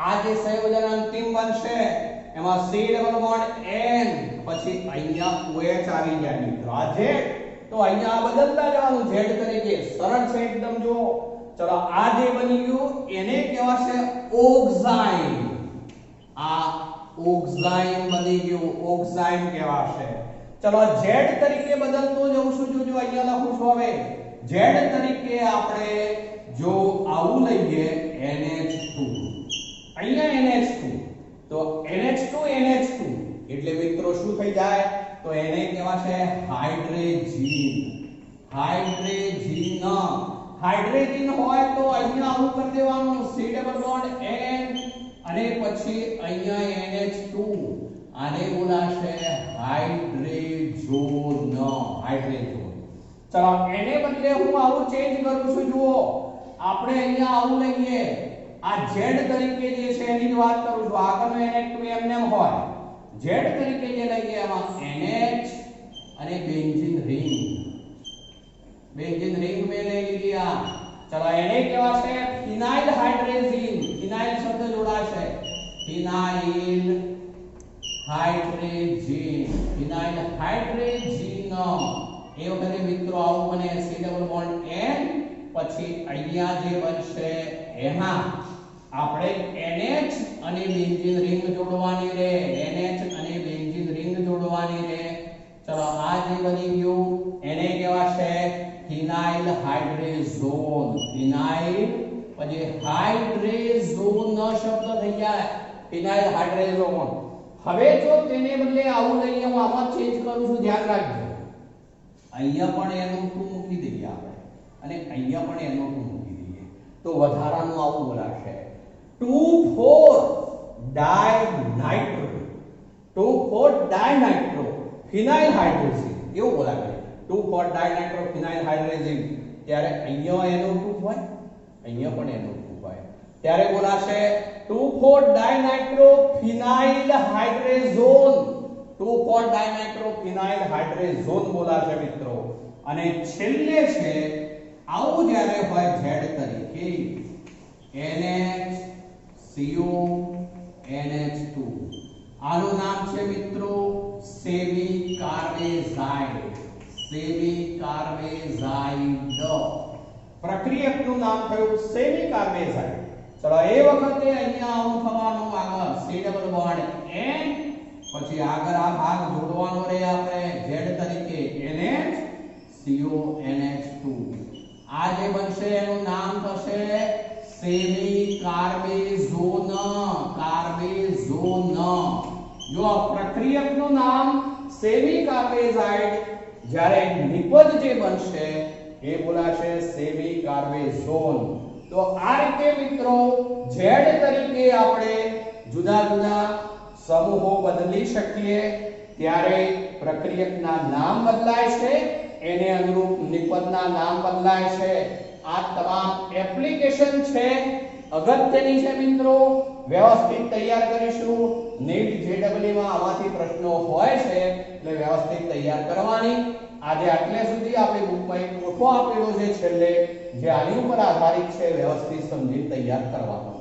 આ જે સંયોજન અંતિમ બનશે એમાં C ડબલ બોન્ડ N, પછી અહીંયા OH આવી જાય મિત્રો. આ Z તો અહીંયા બદલતા જવાનું Z તરીકે, સરળ છે એકદમ. જો ચલો આ જે બની ગયું એને કહેવાશે ઓક્સાઇન. આ ઓક્સાઇન બની ગયું, ઓક્સાઇન કહેવાશે. ચલો Z તરીકે બદલતો જઉં છું. જો અહીંયા લખું છું હવે Z તરીકે આપણે જો આવું લઈએ NH2, અહીંયા NH2, તો NH2 એટલે મિત્રો શું થઈ જાય, તો એને કહેવાશે હાઇડ્રેજીન. હાઇડ્રેજીન, હાઇડ્રેજીન હોય તો અહીંયા આવું કરી દેવાનું C ડબલ બોન્ડ N અને પછી અહીંયા NH2, આને બોલાશે હાઇડ્રેઝોન. હાઇડ્રેઝોન. ચલો એને બદલે હું આવું ચેન્જ કરું છું. જુઓ આપણે અહીંયા આવું લઈએ, આ Z તરીકે જે છે એની જ વાત કરું છું. આગળનો NH2 એમને હોય. Z તરીકે જે લઈએ એમાં NH અને બેન્ઝીન રિંગ. બેન્ઝીન રિંગ મેં લઈ લીધી આ. ચલો એને કહેવાશે ફિનાઇલ હાઇડ્રેઝીન. ફિનાઇલ શબ્દ જોડાશે, ફિનાઇલ હાઇડ્રેઝીન. ફિનાઇલ હાઇડ્રેઝીન. એ વખતે મિત્રો આવું બને C ડબલ બોન્ડ N, પછી અહીંયા જે બનશે એમાં આપણે NH અને બેન્ઝીન રિંગ જોડવાની રહે, NH અને બેન્ઝીન રિંગ જોડવાની રહે. ચલો આ જે બની ગયું એને કહેવાશે ફિનાઇલ હાઇડ્રેઝોન. ફિનાઇલ પછી હાઇડ્રેઝોન શબ્દ થઈ જાય, ફિનાઇલ હાઇડ્રેઝોન. હવે જો તેને બદલે આવું લઈએ, હું આમાં ચેન્જ કરું છું, ધ્યાન રાખજો. અહીંયા પણ NO2 મૂકી દઈએ આપણે અને અહીંયા પણ NO2 મૂકી દઈએ તો વધારાનું આવું બોલાશે 2,4-ડાયનાઇટ્રો. 2,4-ડાયનાઇટ્રો ફિનાઇલ હાઇડ્રેઝીન એવું બોલાશે. 2,4-ડાયનાઇટ્રો ફિનાઇલ હાઇડ્રેઝીન. ત્યારે અહીંયા NO2 હોય, અહીંયા પણ NO2 હોય, ત્યારે બોલાશે 2,4-ડાયનાઇટ્રો ફિનાઇલ હાઇડ્રેઝોન. 2,4-ડાયનાઇટ્રો ફિનાઇલ હાઇડ્રેઝોન બોલાશે મિત્રો. અને છેલ્લે છે આવું જ્યારે હોય Z તરીકે NHCO NH2, આનું નામ છે મિત્રો સેમી કાર્બેઝાઇડ. સેમી કાર્બેઝાઇડ પ્રક્રિયકનું નામ થયું સેમી કાર્બેઝાઇડ. ચલો એ વખતે અહીંયા આવું થવાનું આગળ C ડબલ બોન્ડ N, પછી આગળ આ ભાગ જોડવાનો રહે આપણે Z તરીકે NHCO NH2. આ જે બનશે એનું નામ થશે સેમી કાર્બેઝોન. કાર્બેઝોન. જો પ્રક્રિયકનું નામ સેમી કાર્બેઝાઇડ, જ્યારે નિપજ જે બનશે એ બોલાશે સેમી કાર્બેઝોન. તો આ રીતે મિત્રો Z તરીકે આપણે જુદા જુદા સમૂહો બદલી શકીએ. ત્યારે પ્રક્રિયકના નામ બદલાય છે, એને અનુરૂપ નિપજના નામ બદલાય છે. આ તમામ એપ્લિકેશન છે, અગત્યની છે મિત્રો. વ્યવસ્થિત તૈયાર કરીશું. નીટ જેડબલ્યુ માં આમાંથી પ્રશ્નો હોય છે એટલે વ્યવસ્થિત તૈયાર કરવાની. આજે આટલે સુધી આપણી બુકમાં એક કોઠો આપેલો છે છેલ્લે, જે આની ઉપર આધારિત છે, વ્યવસ્થિત સમજી તૈયાર કરવાનો.